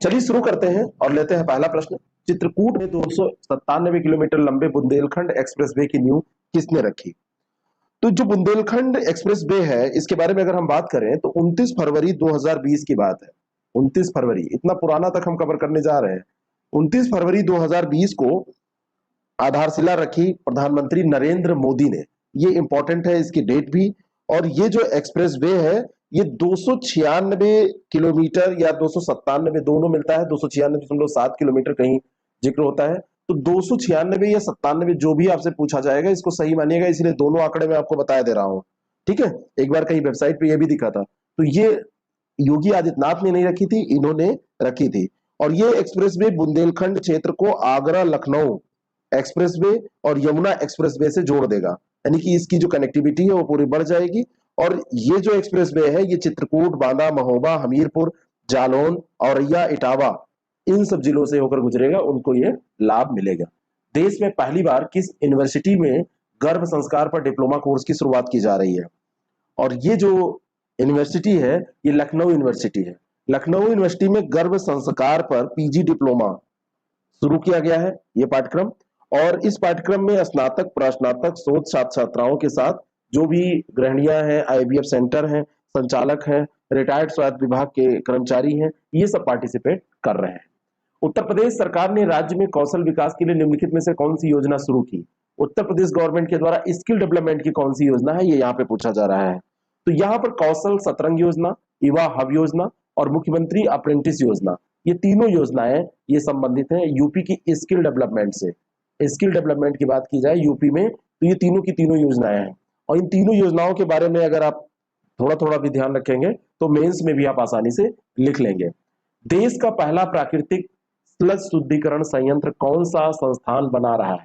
चलिए शुरू करते हैं और लेते हैं पहला प्रश्न। चित्रकूट में 297 किलोमीटर लंबे बुंदेलखंड एक्सप्रेसवे की नींव किसने रखी? तो जो बुंदेलखंड एक्सप्रेसवे है, इसके बारे में अगर हम बात करें तो 29 फरवरी 2020 की बात है। 29 फरवरी, इतना पुराना तक हम कवर करने जा रहे हैं। 29 फरवरी 2020 को आधारशिला रखी प्रधानमंत्री नरेंद्र मोदी ने। ये इंपॉर्टेंट है, इसकी डेट भी। और ये जो एक्सप्रेसवे है, ये 296 किलोमीटर या 297 दोनों मिलता है, 296.7 किलोमीटर कहीं जिक्र होता है। तो 296 या 97 जो भी आपसे पूछा जाएगा, इसको सही मानिएगा, इसलिए दोनों आंकड़े मैं आपको बताया दे रहा हूं। ठीक है, एक बार कहीं वेबसाइट पे ये भी दिखा था। तो ये योगी आदित्यनाथ ने नहीं रखी थी, इन्होंने रखी थी। और ये एक्सप्रेसवे बुंदेलखंड क्षेत्र को आगरा लखनऊ एक्सप्रेसवे और यमुना एक्सप्रेसवे से जोड़ देगा, यानी कि इसकी जो कनेक्टिविटी है वो पूरी बढ़ जाएगी। और ये जो एक्सप्रेसवे है, ये चित्रकूट, बांदा, महोबा, हमीरपुर, जालौन, औरैया, इटावा, इन सब जिलों से होकर गुजरेगा, उनको ये लाभ मिलेगा। देश में पहली बार किस यूनिवर्सिटी में गर्भ संस्कार पर डिप्लोमा कोर्स की शुरुआत की जा रही है? और ये जो यूनिवर्सिटी है, ये लखनऊ यूनिवर्सिटी है। लखनऊ यूनिवर्सिटी में गर्भ संस्कार पर पीजी डिप्लोमा शुरू किया गया है, ये पाठ्यक्रम। और इस पाठ्यक्रम में स्नातक, प्रस्नातक, शोध छात्र छात्राओं के साथ जो भी गृहिणियां हैं, आईवीएफ सेंटर हैं, संचालक हैं, रिटायर्ड स्वास्थ्य विभाग के कर्मचारी हैं, ये सब पार्टिसिपेट कर रहे हैं। उत्तर प्रदेश सरकार ने राज्य में कौशल विकास के लिए निम्नलिखित में से कौन सी योजना शुरू की? उत्तर प्रदेश गवर्नमेंट के द्वारा स्किल डेवलपमेंट की कौन सी योजना है, ये यहाँ पे पूछा जा रहा है। तो यहाँ पर कौशल सतरंग योजना, युवा हब योजना और मुख्यमंत्री अप्रेंटिस योजना, ये तीनों योजनाएं ये संबंधित हैं यूपी की स्किल डेवलपमेंट से। स्किल डेवलपमेंट की बात की जाए यूपी में, तो ये तीनों की तीनों योजनाएं हैं। और इन तीनों योजनाओं के बारे में अगर आप थोड़ा थोड़ा भी ध्यान रखेंगे तो मेंस में भी आप आसानी से लिख लेंगे। देश का पहला प्राकृतिक स्लज शुद्धिकरण संयंत्र कौन सा संस्थान बना रहा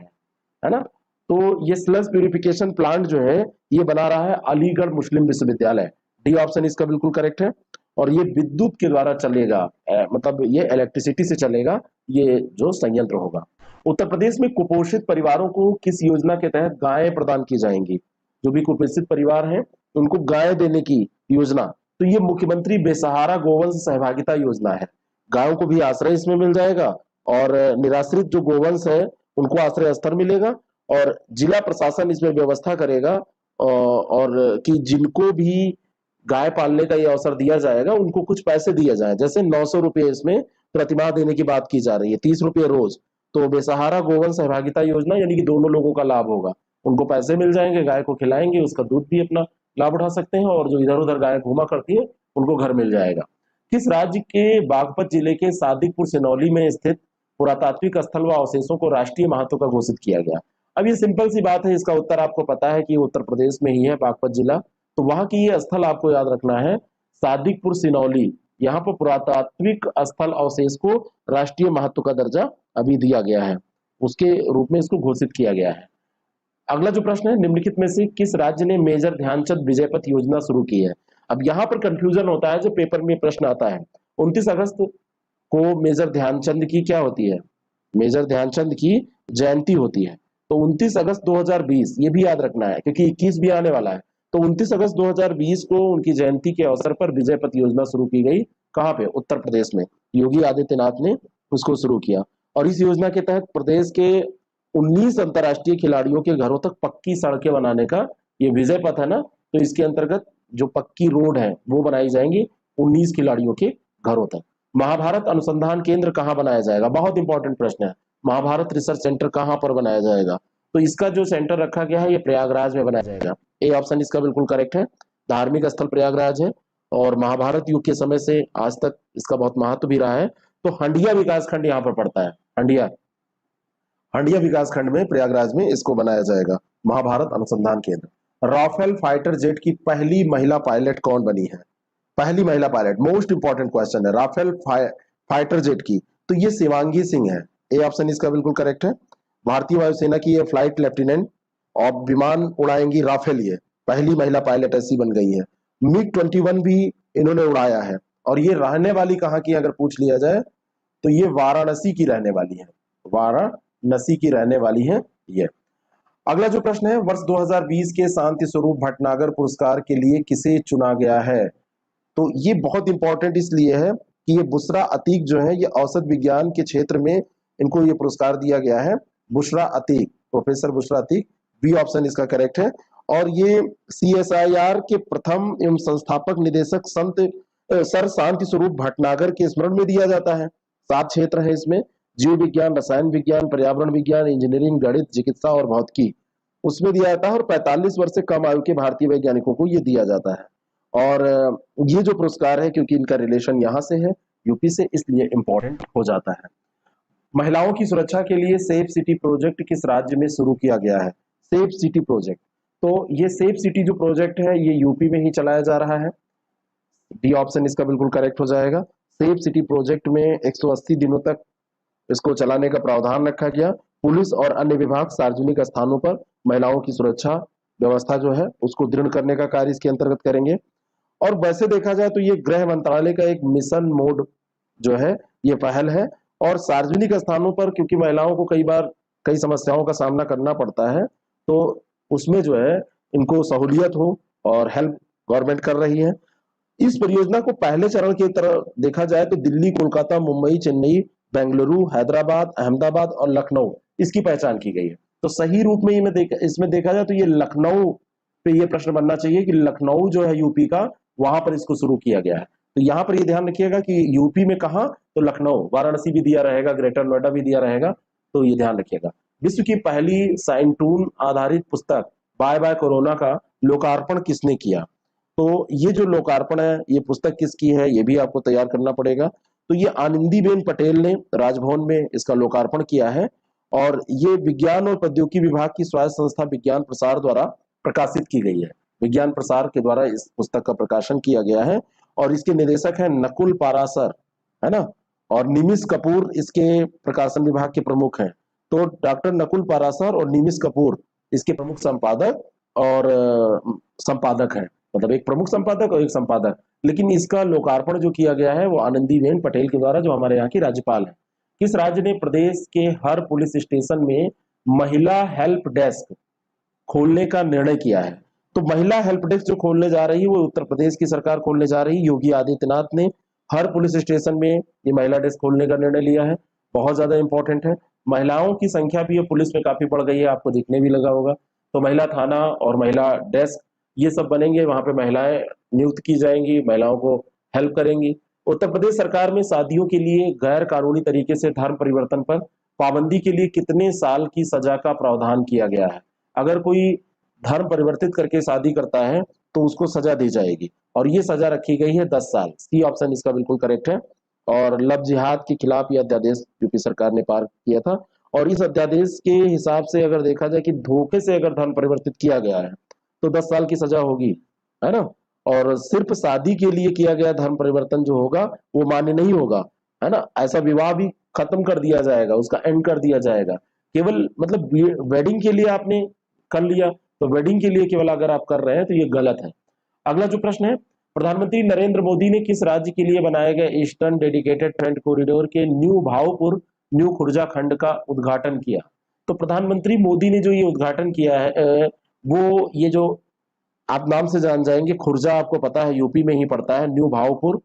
है ना? तो ये स्लज प्यूरिफिकेशन प्लांट जो है, ये बना रहा है अलीगढ़ मुस्लिम विश्वविद्यालय। डी ऑप्शन इसका बिल्कुल करेक्ट है। और ये विद्युत के द्वारा चलेगा, मतलब ये इलेक्ट्रिसिटी से चलेगा, ये जो संयंत्र होगा। उत्तर प्रदेश में कुपोषित परिवारों को किस योजना के तहत गायें प्रदान की जाएंगी? जो भी कुपोषित परिवार हैं, उनको गाय देने की योजना, तो ये मुख्यमंत्री बेसहारा गोवंश सहभागिता योजना है। गायों को भी आश्रय इसमें मिल जाएगा और निराश्रित जो गोवंश है उनको आश्रय स्थल मिलेगा। और जिला प्रशासन इसमें व्यवस्था करेगा और कि जिनको भी गाय पालने का ये अवसर दिया जाएगा, उनको कुछ पैसे दिए जाए। जैसे 900 रुपये इसमें प्रतिमाह देने की बात की जा रही है, 30 रुपये रोज। तो बेसहारा गोवंश सहभागिता योजना यानी कि दोनों लोगों का लाभ होगा। उनको पैसे मिल जाएंगे, गाय को खिलाएंगे, उसका दूध भी अपना लाभ उठा सकते हैं, और जो इधर उधर गाय घूमा करती है उनको घर मिल जाएगा। किस राज्य के बागपत जिले के सादिकपुर सिनौली में स्थित पुरातात्विक स्थल व अवशेषों को राष्ट्रीय महत्व का घोषित किया गया? अब ये सिंपल सी बात है, इसका उत्तर आपको पता है कि उत्तर प्रदेश में ही है बागपत जिला। तो वहां की ये स्थल आपको याद रखना है, सादिकपुर सिनौली। यहाँ पर पुरातात्विक स्थल अवशेष को राष्ट्रीय महत्व का दर्जा अभी दिया गया है, उसके रूप में इसको घोषित किया गया है। अगला जो प्रश्न है, निम्नलिखित में से किस राज्य ने मेजर ध्यानचंद विजय पथ योजना शुरू की है? अब यहाँ पर कंफ्यूजन होता है, जो पेपर में प्रश्न आता है। 29 अगस्त को मेजर ध्यानचंद की क्या होती है? मेजर ध्यानचंद की जयंती होती है। तो 29 अगस्त 2020, ये भी याद रखना है क्योंकि 21 भी आने वाला है। तो 29 अगस्त 2020 को उनकी जयंती के अवसर पर विजय पथ योजना शुरू की गई। कहाँ पे? उत्तर प्रदेश में। योगी आदित्यनाथ ने उसको शुरू किया। और इस योजना के तहत प्रदेश के 19 अंतरराष्ट्रीय खिलाड़ियों के घरों तक पक्की सड़कें बनाने का ये विजय पथ है ना, तो इसके अंतर्गत जो पक्की रोड है वो बनाई जाएंगी 19 खिलाड़ियों के घरों तक। महाभारत अनुसंधान केंद्र कहाँ बनाया जाएगा? बहुत इंपॉर्टेंट प्रश्न है। महाभारत रिसर्च सेंटर कहाँ पर बनाया जाएगा? तो इसका जो सेंटर रखा गया है, ये प्रयागराज में बनाया जाएगा। ए ऑप्शन इसका बिल्कुल करेक्ट है। धार्मिक स्थल प्रयागराज है और महाभारत युग के समय से आज तक इसका बहुत महत्व भी रहा है। तो हंडिया विकासखंड यहाँ पर पड़ता है। हंडिया विकासखंड में, प्रयागराज में इसको बनाया जाएगा महाभारत अनुसंधान केंद्र। राफेल फाइटर जेट की पहली महिला पायलट कौन बनी है? पहली महिला पायलट, मोस्ट इंपॉर्टेंट क्वेश्चन है। राफेल फाइटर जेट की, तो ये शिवांगी सिंह है। ए ऑप्शन इसका बिल्कुल करेक्ट है। भारतीय वायुसेना की ये फ्लाइट लेफ्टिनेंट और विमान उड़ाएंगी राफेल, ये पहली महिला पायलट ऐसी बन गई है। मिग 21 भी इन्होंने उड़ाया है। और ये रहने वाली कहाँ की अगर पूछ लिया जाए तो ये वाराणसी की रहने वाली है। वाराणसी की रहने वाली है ये। अगला जो प्रश्न है, वर्ष 2020 के शांति स्वरूप भटनागर पुरस्कार के लिए किसे चुना गया है? तो ये बहुत इंपॉर्टेंट इसलिए है कि ये बुशरा अतीक जो है, ये औसत विज्ञान के क्षेत्र में इनको ये पुरस्कार दिया गया है, Bushra Atiq, professor Bushra Atiq, B option इसका करेक्ट है। और ये CSIR के प्रथम एवं संस्थापक निदेशक सर शांति स्वरूप भटनागर के स्मरण में दिया जाता है। 7 क्षेत्र है इसमें, जीव विज्ञान, रसायन विज्ञान, पर्यावरण विज्ञान, इंजीनियरिंग, गणित, चिकित्सा और भौतिकी उसमें दिया जाता है। और 45 वर्ष से कम आयु के भारतीय वैज्ञानिकों को ये दिया जाता है। और ये जो पुरस्कार है, क्योंकि इनका रिलेशन यहाँ से है, यूपी से, इसलिए इंपॉर्टेंट हो जाता है। महिलाओं की सुरक्षा के लिए सेफ सिटी प्रोजेक्ट किस राज्य में शुरू किया गया है? सेफ सिटी प्रोजेक्ट, तो ये सेफ सिटी जो प्रोजेक्ट है ये यूपी में ही चलाया जा रहा है। डी ऑप्शन इसका बिल्कुल करेक्ट हो जाएगा। सेफ सिटी प्रोजेक्ट में 180 दिनों तक इसको चलाने का प्रावधान रखा गया। पुलिस और अन्य विभाग सार्वजनिक स्थानों पर महिलाओं की सुरक्षा व्यवस्था जो है उसको दृढ़ करने का कार्य इसके अंतर्गत करेंगे। और वैसे देखा जाए तो ये गृह मंत्रालय का एक मिशन मोड जो है ये पहल है। और सार्वजनिक स्थानों पर क्योंकि महिलाओं को कई बार कई समस्याओं का सामना करना पड़ता है, तो उसमें जो है इनको सहूलियत हो और हेल्प गवर्नमेंट कर रही है। इस परियोजना को पहले चरण की तरह देखा जाए तो दिल्ली, कोलकाता, मुंबई, चेन्नई, बेंगलुरु, हैदराबाद, अहमदाबाद और लखनऊ इसकी पहचान की गई है। तो सही रूप में इसमें देखा जाए तो ये लखनऊ पे ये प्रश्न बनना चाहिए कि लखनऊ जो है यूपी का, वहां पर इसको शुरू किया गया है। तो यहाँ पर ये ध्यान रखिएगा कि यूपी में कहा, तो लखनऊ, वाराणसी भी दिया रहेगा, ग्रेटर नोएडा भी दिया रहेगा, तो ये ध्यान रखिएगा। विश्व की पहली साइंटून आधारित पुस्तक बाय बाय कोरोना का लोकार्पण किसने किया? तो ये जो लोकार्पण है, ये पुस्तक किसकी है, ये भी आपको तैयार करना पड़ेगा। तो ये आनंदीबेन पटेल ने राजभवन में इसका लोकार्पण किया है। और ये विज्ञान और प्रौद्योगिकी विभाग की स्वायत्त संस्था विज्ञान प्रसार द्वारा प्रकाशित की गई है। विज्ञान प्रसार के द्वारा इस पुस्तक का प्रकाशन किया गया है। और इसके निदेशक है नकुल पारासर, है ना, और निमिष कपूर इसके प्रकाशन विभाग के प्रमुख हैं। तो डॉक्टर नकुल पारासर और निमिष कपूर इसके प्रमुख संपादक और संपादक हैं, मतलब एक प्रमुख संपादक और एक संपादक। लेकिन इसका लोकार्पण जो किया गया है वो आनंदीबेन पटेल के द्वारा, जो हमारे यहाँ की राज्यपाल है। किस राज्य ने प्रदेश के हर पुलिस स्टेशन में महिला हेल्प डेस्क खोलने का निर्णय किया है? तो महिला हेल्प डेस्क जो खोलने जा रही है वो उत्तर प्रदेश की सरकार खोलने जा रही है। योगी आदित्यनाथ ने हर पुलिस स्टेशन में ये महिला डेस्क खोलने का निर्णय लिया है। बहुत ज्यादा इंपॉर्टेंट है। महिलाओं की संख्या भी पुलिस में काफी बढ़ गई है, आपको दिखने भी लगा होगा। तो महिला थाना और महिला डेस्क ये सब बनेंगे, वहां पे महिलाएं नियुक्त की जाएंगी, महिलाओं को हेल्प करेंगी। उत्तर प्रदेश सरकार में शादियों के लिए गैर कानूनी तरीके से धर्म परिवर्तन पर पाबंदी के लिए कितने साल की सजा का प्रावधान किया गया है? अगर कोई धर्म परिवर्तित करके शादी करता है तो उसको सजा दी जाएगी, और ये सजा रखी गई है 10 साल। सी ऑप्शन इसका बिल्कुल करेक्ट है। और लव जिहाद के खिलाफ यह अध्यादेश यूपी सरकार ने पार किया था। और इस अध्यादेश के हिसाब से अगर देखा जाए कि धोखे से अगर धर्म परिवर्तित किया गया है तो 10 साल की सजा होगी, है ना। और सिर्फ शादी के लिए किया गया धर्म परिवर्तन जो होगा वो मान्य नहीं होगा, है ना। ऐसा विवाह भी खत्म कर दिया जाएगा, उसका एंड कर दिया जाएगा। केवल मतलब वेडिंग के लिए आपने कर लिया, तो वेडिंग के लिए केवल अगर आप कर रहे हैं तो ये गलत है। अगला जो प्रश्न है, प्रधानमंत्री नरेंद्र मोदी ने किस राज्य के लिए बनाए गए ईस्टर्न डेडिकेटेड फ्रेट कॉरिडोर के न्यू भावपुर न्यू खुर्जा खंड का उद्घाटन किया? तो प्रधानमंत्री मोदी ने जो ये उद्घाटन किया है वो ये जो आप नाम से जान जाएंगे, खुर्जा आपको पता है यूपी में ही पड़ता है, न्यू भावपुर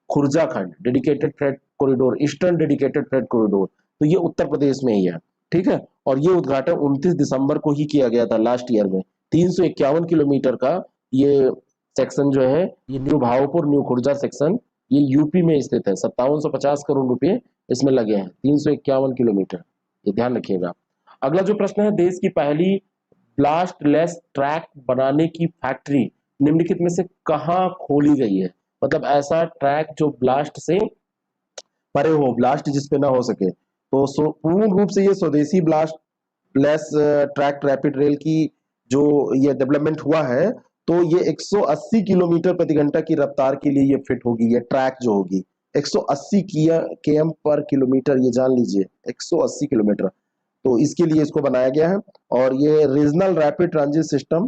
खुर्जा खंड dedicated freight corridor, eastern dedicated freight corridor, तो ये उत्तर प्रदेश में ही है, ठीक है। और ये उद्घाटन 29 दिसंबर को ही किया गया था लास्ट ईयर में। 351 किलोमीटर का ये सेक्शन जो है, ये new Bhavpur new Khurja section, ये यूपी में स्थित है। 5750 करोड़ रुपए इसमें लगे हैं, 351 किलोमीटर, ये ध्यान रखिएगा। अगला जो प्रश्न है, देश की पहली ब्लास्टलेस ट्रैक बनाने की फैक्ट्री निम्नलिखित में से कहाँ खोली गई है? मतलब ऐसा ट्रैक जो ब्लास्ट से परे हो, ब्लास्ट जिसपे ना हो सके। तो पूर्ण रूप से ये स्वदेशी blast less track rapid rail की जो ये डेवलपमेंट हुआ है, तो ये 180 किलोमीटर प्रति घंटा की रफ्तार के लिए ये फिट होगी। ये ट्रैक जो होगी 180 km पर किलोमीटर, ये जान लीजिए 180 किलोमीटर। तो इसके लिए इसको बनाया गया है। और ये regional rapid transit system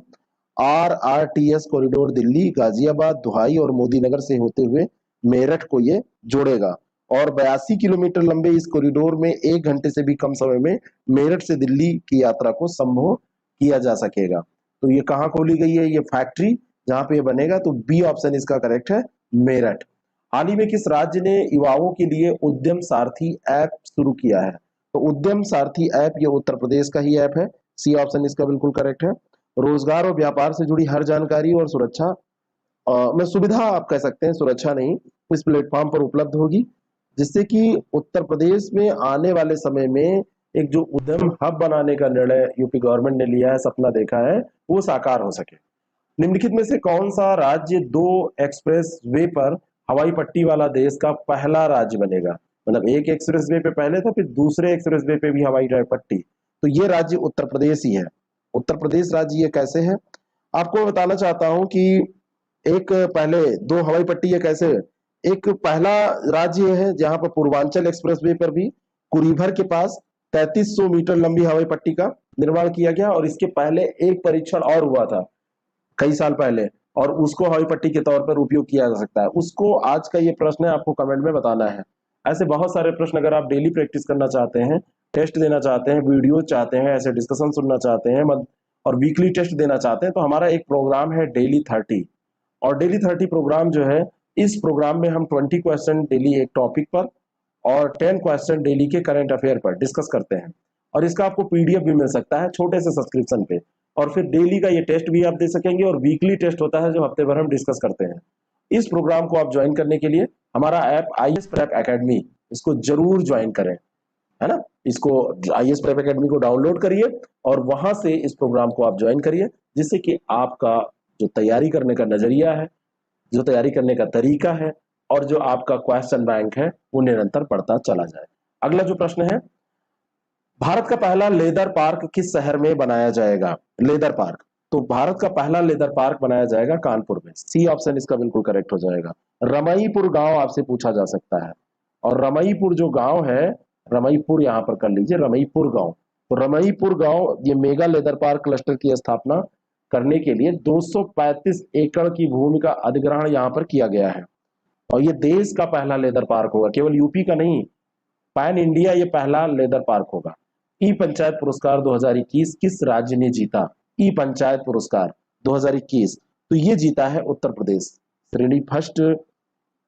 RRTS corridor Delhi, Ghaziabad, दुहाई और मोदी नगर से होते हुए मेरठ को ये जोड़ेगा। और 82 किलोमीटर लंबे इस कॉरिडोर में 1 घंटे से भी कम समय में मेरठ से दिल्ली की यात्रा को संभव किया जा सकेगा। तो ये कहाँ खोली गई है ये फैक्ट्री जहां पे ये बनेगा? तो बी ऑप्शन इसका करेक्ट है, मेरठ। हाल ही में किस राज्य ने युवाओं के लिए उद्यम सारथी ऐप शुरू किया है? तो उद्यम सारथी ऐप ये उत्तर प्रदेश का ही ऐप है। सी ऑप्शन इसका बिल्कुल करेक्ट है। रोजगार और व्यापार से जुड़ी हर जानकारी और सुरक्षा में सुविधा आप कह सकते हैं, सुरक्षा नहीं, इस प्लेटफॉर्म पर उपलब्ध होगी, जिससे कि उत्तर प्रदेश में आने वाले समय में एक जो उद्यम हब बनाने का निर्णय यूपी गवर्नमेंट ने लिया है, सपना देखा है, वो साकार हो सके। निम्नलिखित में से कौन सा राज्य 2 एक्सप्रेस वे पर हवाई पट्टी वाला देश का पहला राज्य बनेगा? मतलब एक एक्सप्रेस वे पे पहले था, फिर दूसरे एक्सप्रेस वे पे भी हवाई पट्टी। तो ये राज्य उत्तर प्रदेश ही है। उत्तर प्रदेश राज्य ये कैसे है, आपको बताना चाहता हूं कि एक पहले 2 हवाई पट्टी ये कैसे है? एक पहला राज्य है जहां पर पूर्वांचल एक्सप्रेसवे पर भी कुरीभर के पास 3300 मीटर लंबी हवाई पट्टी का निर्माण किया गया, और इसके पहले एक परीक्षण और हुआ था कई साल पहले, और उसको हवाई पट्टी के तौर पर उपयोग किया जा सकता है। उसको आज का ये प्रश्न है, आपको कमेंट में बताना है। ऐसे बहुत सारे प्रश्न अगर आप डेली प्रैक्टिस करना चाहते हैं, टेस्ट देना चाहते हैं, वीडियो चाहते हैं, ऐसे डिस्कशन सुनना चाहते हैं, और वीकली टेस्ट देना चाहते हैं, तो हमारा एक प्रोग्राम है डेली 30। और डेली 30 प्रोग्राम जो है, इस प्रोग्राम में हम 20 क्वेश्चन डेली एक टॉपिक पर और 10 क्वेश्चन डेली के करंट अफेयर पर डिस्कस करते हैं। और इसका आपको पीडीएफ भी मिल सकता है छोटे से सब्सक्रिप्शन पे, और फिर डेली का ये टेस्ट भी आप दे सकेंगे, और वीकली टेस्ट होता है जो हफ्ते भर हम डिस्कस करते हैं। इस प्रोग्राम को आप ज्वाइन करने के लिए हमारा ऐप आईएएस प्रेप एकेडमी, इसको जरूर ज्वाइन करें, है ना। इसको आईएएस प्रेप एकेडमी को डाउनलोड करिए और वहां से इस प्रोग्राम को आप ज्वाइन करिए, जिससे कि आपका जो तैयारी करने का नजरिया है, जो तैयारी करने का तरीका है, और जो आपका क्वेश्चन बैंक है, वो निरंतर बढ़ता चला जाए। अगला जो प्रश्न है, भारत का पहला लेदर पार्क किस शहर में बनाया जाएगा? लेदर पार्क, तो भारत का पहला लेदर पार्क बनाया जाएगा कानपुर में। सी ऑप्शन इसका बिल्कुल करेक्ट हो जाएगा। रमईपुर गांव आपसे पूछा जा सकता है, और रमईपुर जो गांव है, रमईपुर यहां पर कर लीजिए, रमईपुर गांव। तो रमईपुर गांव, ये मेगा लेदर पार्क क्लस्टर की स्थापना करने के लिए 235 एकड़ की भूमि का अधिग्रहण यहां पर किया गया है, और ये देश का पहला लेदर पार्क होगा, केवल यूपी का नहीं, पैन इंडिया ये पहला लेदर पार्क होगा। ई पंचायत पुरस्कार 2021 किस राज्य ने जीता? ई पंचायत पुरस्कार 2021, तो ये जीता है उत्तर प्रदेश। श्रेणी फर्स्ट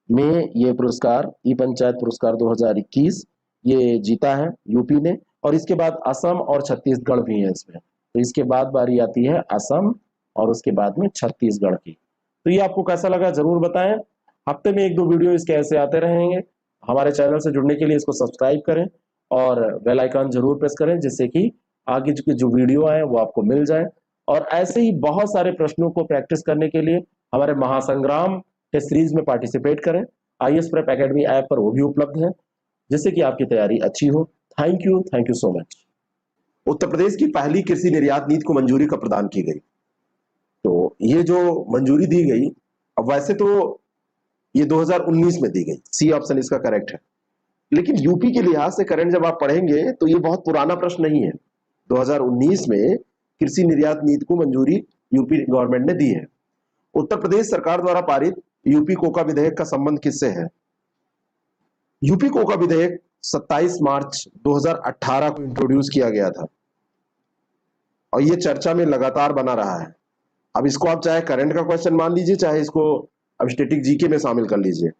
में ये पुरस्कार, ई पंचायत पुरस्कार 2021 ये जीता है यूपी ने, और इसके बाद असम और छत्तीसगढ़ भी है इसमें। तो इसके बाद बारी आती है असम, और उसके बाद में छत्तीसगढ़ की। तो ये आपको कैसा लगा जरूर बताएं। हफ्ते में 1-2 वीडियो इसके ऐसे आते रहेंगे। हमारे चैनल से जुड़ने के लिए इसको सब्सक्राइब करें और बेल आइकन जरूर प्रेस करें, जिससे कि आगे की जो वीडियो आए वो आपको मिल जाए। और ऐसे ही बहुत सारे प्रश्नों को प्रैक्टिस करने के लिए हमारे महासंग्राम टेस्ट सीरीज में पार्टिसिपेट करें। आईएएस प्रेप एकेडमी ऐप पर वो भी उपलब्ध है, जिससे कि आपकी तैयारी अच्छी हो। Thank you so much. Uttar Pradesh की पहली कृषि निर्यात नीति को मंजूरी कब प्रदान की गई? तो ये जो मंजूरी दी गई, अब वैसे तो ये 2019 में दी गई, सी ऑप्शन इसका करेक्ट है। लेकिन यूपी के लिहाज से करंट जब आप पढ़ेंगे तो ये बहुत पुराना प्रश्न नहीं है। 2019 में कृषि निर्यात नीति को मंजूरी यूपी गवर्नमेंट ने दी है। उत्तर प्रदेश सरकार द्वारा पारित यूपी कोका विधेयक का संबंध किससे है? यूपी कोका विधेयक 27 मार्च 2018 को इंट्रोड्यूस किया गया था, और ये चर्चा में लगातार बना रहा है। अब इसको आप चाहे करंट का क्वेश्चन मान लीजिए, चाहे इसको अब स्टैटिक जीके में शामिल कर लीजिए।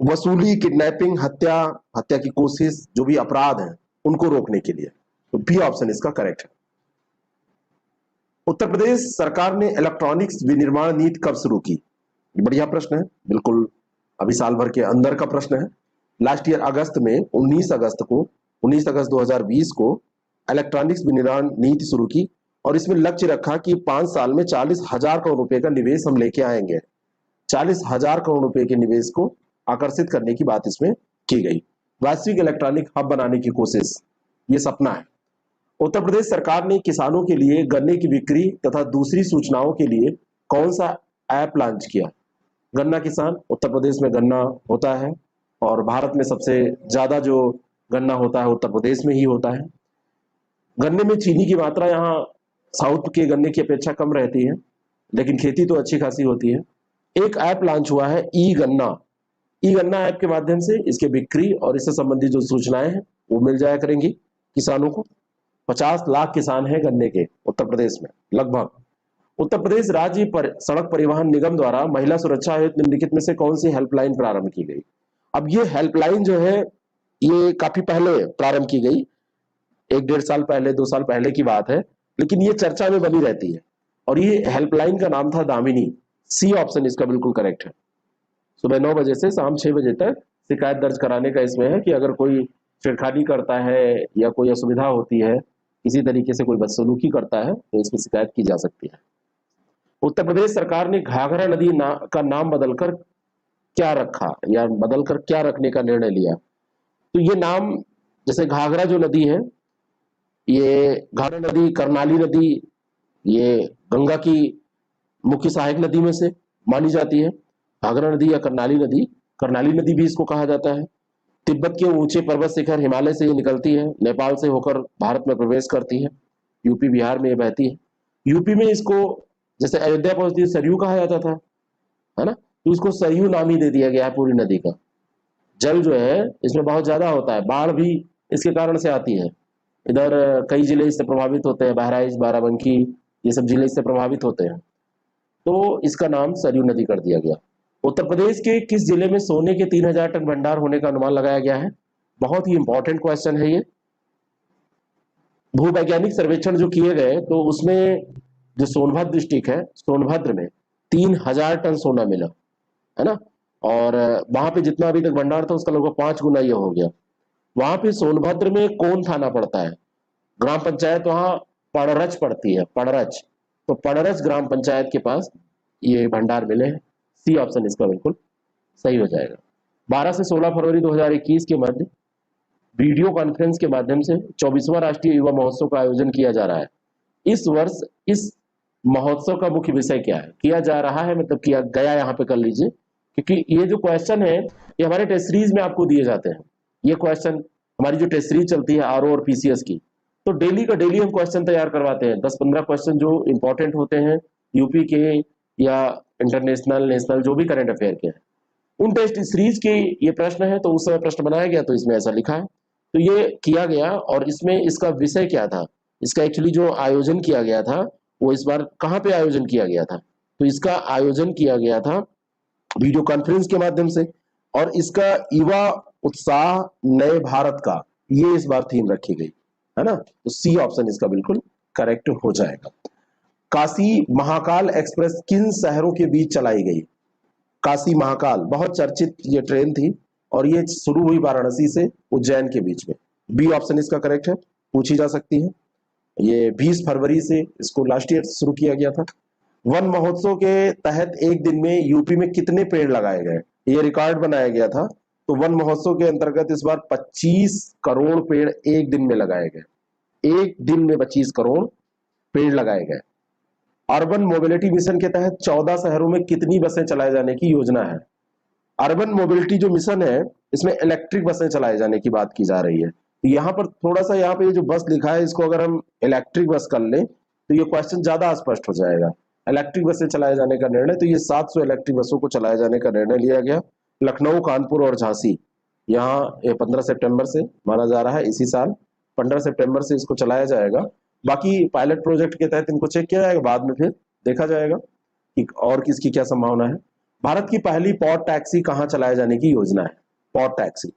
वसूली, किडनैपिंग, हत्या की कोशिश, जो भी अपराध हैं उनको रोकने के लिए, तो बी ऑप्शन इसका करेक्ट है। उत्तर प्रदेश सरकार ने इलेक्ट्रॉनिक्स विनिर्माण नीति कब शुरू की? बढ़िया प्रश्न है, बिल्कुल अभी साल भर के अंदर का प्रश्न है। लास्ट ईयर अगस्त में 19 अगस्त 2020 को इलेक्ट्रॉनिक्स विनिर्माण नीति शुरू की, और इसमें लक्ष्य रखा कि 5 साल में 40,000 करोड़ रुपए का निवेश हम लेके आएंगे। 40,000 करोड़ रुपए के निवेश को आकर्षित करने की बात इसमें की गई। वैश्विक इलेक्ट्रॉनिक हब बनाने की कोशिश, ये सपना है। उत्तर प्रदेश सरकार ने किसानों के लिए गन्ने की बिक्री तथा दूसरी सूचनाओं के लिए कौन सा ऐप लॉन्च किया? गन्ना किसान, उत्तर प्रदेश में गन्ना होता है, और भारत में सबसे ज्यादा जो गन्ना होता है उत्तर प्रदेश में ही होता है। गन्ने में चीनी की मात्रा यहाँ साउथ के गन्ने की अपेक्षा कम रहती है, लेकिन खेती तो अच्छी खासी होती है। एक ऐप लॉन्च हुआ है ई गन्ना ऐप के माध्यम से इसके बिक्री और इससे संबंधित जो सूचनाएं हैं वो मिल जाया करेंगी किसानों को। 50 लाख किसान हैं गन्ने के उत्तर प्रदेश में लगभग, उत्तर प्रदेश राज्य सड़क परिवहन निगम द्वारा महिला सुरक्षा हेतु निम्नलिखित में से कौन सी हेल्पलाइन प्रारंभ की गई? अब ये हेल्पलाइन जो है ये काफी पहले प्रारंभ की गई, 1-1.5 साल पहले, 2 साल पहले की बात है, लेकिन ये चर्चा में बनी रहती है। और ये हेल्पलाइन का नाम था दामिनी। सी ऑप्शन इसका बिल्कुल करेक्ट है। सुबह 9 बजे से शाम 6 बजे तक शिकायत दर्ज कराने का इसमें है कि अगर कोई छेड़खानी करता है या कोई असुविधा होती है, किसी तरीके से कोई बदसलूकी करता है, तो इसमें शिकायत की जा सकती है। उत्तर प्रदेश सरकार ने घाघरा नदी का नाम बदलकर क्या रखा या बदलकर क्या रखने का निर्णय लिया? तो ये नाम, जैसे घाघरा जो नदी है, ये घाघरा नदी, कर्नाली नदी, ये गंगा की मुख्य सहायक नदी में से मानी जाती है। घाघरा नदी या कर्नाली नदी भी इसको कहा जाता है। तिब्बत के ऊंचे पर्वत शिखर हिमालय से ये निकलती है, नेपाल से होकर भारत में प्रवेश करती है, यूपी बिहार में ये बहती है। यूपी में इसको, जैसे अयोध्या पहुंचती है, सरयू कहा जाता था, है ना, तो इसको सरयू नाम ही दे दिया गया है पूरी नदी का। जल जो है इसमें बहुत ज्यादा होता है, बाढ़ भी इसके कारण से आती है। इधर कई जिले इससे प्रभावित होते हैं, बहराइच, बाराबंकी, ये सब जिले इससे प्रभावित होते हैं, तो इसका नाम सरयू नदी कर दिया गया। उत्तर प्रदेश के किस जिले में सोने के 3000 टन भंडार होने का अनुमान लगाया गया है? बहुत ही इंपॉर्टेंट क्वेश्चन है ये। भूवैज्ञानिक सर्वेक्षण जो किए गए, तो उसमें जो सोनभद्र डिस्ट्रिक्ट है, सोनभद्र में 3000 टन सोना मिला, है ना, और वहां पे जितना अभी तक भंडार था उसका लगभग 5 गुना ये हो गया। वहां पे सोनभद्र में कौन थाना पड़ता है? ग्राम पंचायत वहां पड़रच पड़ती है, पड़रच। तो पड़रच ग्राम पंचायत के पास ये भंडार मिले हैं। सी ऑप्शन इसका बिल्कुल सही हो जाएगा। 12 से 16 फरवरी 2021 के मध्य वीडियो कॉन्फ्रेंस के माध्यम से 24वां राष्ट्रीय युवा महोत्सव का आयोजन किया जा रहा है। इस वर्ष इस महोत्सव का मुख्य विषय क्या है? किया जा रहा है मतलब किया गया, यहाँ पे कर लीजिए, क्योंकि ये जो क्वेश्चन है ये हमारे टेस्ट सीरीज में आपको दिए जाते हैं। ये क्वेश्चन हमारी जो टेस्ट सीरीज चलती है आरओ और पीसीएस की, तो डेली का डेली हम क्वेश्चन तैयार करवाते हैं। 10-15 क्वेश्चन जो इंपॉर्टेंट होते हैं यूपी के या इंटरनेशनल, नेशनल, जो भी करंट अफेयर के हैं, उन टेस्ट सीरीज के ये प्रश्न है, तो उस समय प्रश्न बनाया गया, तो इसमें ऐसा लिखा है, तो ये किया गया। और इसमें इसका विषय क्या था, इसका एक्चुअली जो आयोजन किया गया था वो इस बार कहाँ पे आयोजन किया गया था? तो इसका आयोजन किया गया था वीडियो कॉन्फ्रेंस के माध्यम से, और इसका युवा उत्साह नए भारत का, ये इस बार थीम रखी गई, है ना। तो सी ऑप्शन इसका बिल्कुल करेक्ट हो जाएगा। काशी महाकाल एक्सप्रेस किन शहरों के बीच चलाई गई? काशी महाकाल बहुत चर्चित ये ट्रेन थी, और ये शुरू हुई वाराणसी से उज्जैन के बीच में। बी ऑप्शन इसका करेक्ट है, पूछी जा सकती है। ये 20 फरवरी से इसको लास्ट ईयर शुरू किया गया था। वन महोत्सव के तहत एक दिन में यूपी में कितने पेड़ लगाए गए? ये रिकॉर्ड बनाया गया था। तो वन महोत्सव के अंतर्गत इस बार 25 करोड़ पेड़ एक दिन में लगाए गए। एक दिन में 25 करोड़ पेड़ लगाए गए। अर्बन मोबिलिटी मिशन के तहत 14 शहरों में कितनी बसें चलाए जाने की योजना है? अर्बन मोबिलिटी जो मिशन है, इसमें इलेक्ट्रिक बसें चलाए जाने की बात की जा रही है। यहाँ पर थोड़ा सा, यहाँ पे ये जो बस लिखा है, इसको अगर हम इलेक्ट्रिक बस कर लें तो ये क्वेश्चन ज्यादा स्पष्ट हो जाएगा। इलेक्ट्रिक बसें चलाए जाने का निर्णय, तो ये 700 इलेक्ट्रिक बसों को चलाए जाने का निर्णय लिया गया। लखनऊ, कानपुर और झांसी, यहाँ 15 सितंबर से माना जा रहा है, इसी साल 15 सितंबर से इसको चलाया जाएगा। बाकी पायलट प्रोजेक्ट के तहत इनको चेक किया जाएगा, बाद में फिर देखा जाएगा कि और किसकी क्या संभावना है। भारत की पहली पॉड टैक्सी कहाँ चलाए जाने की योजना है? पॉड टैक्सी,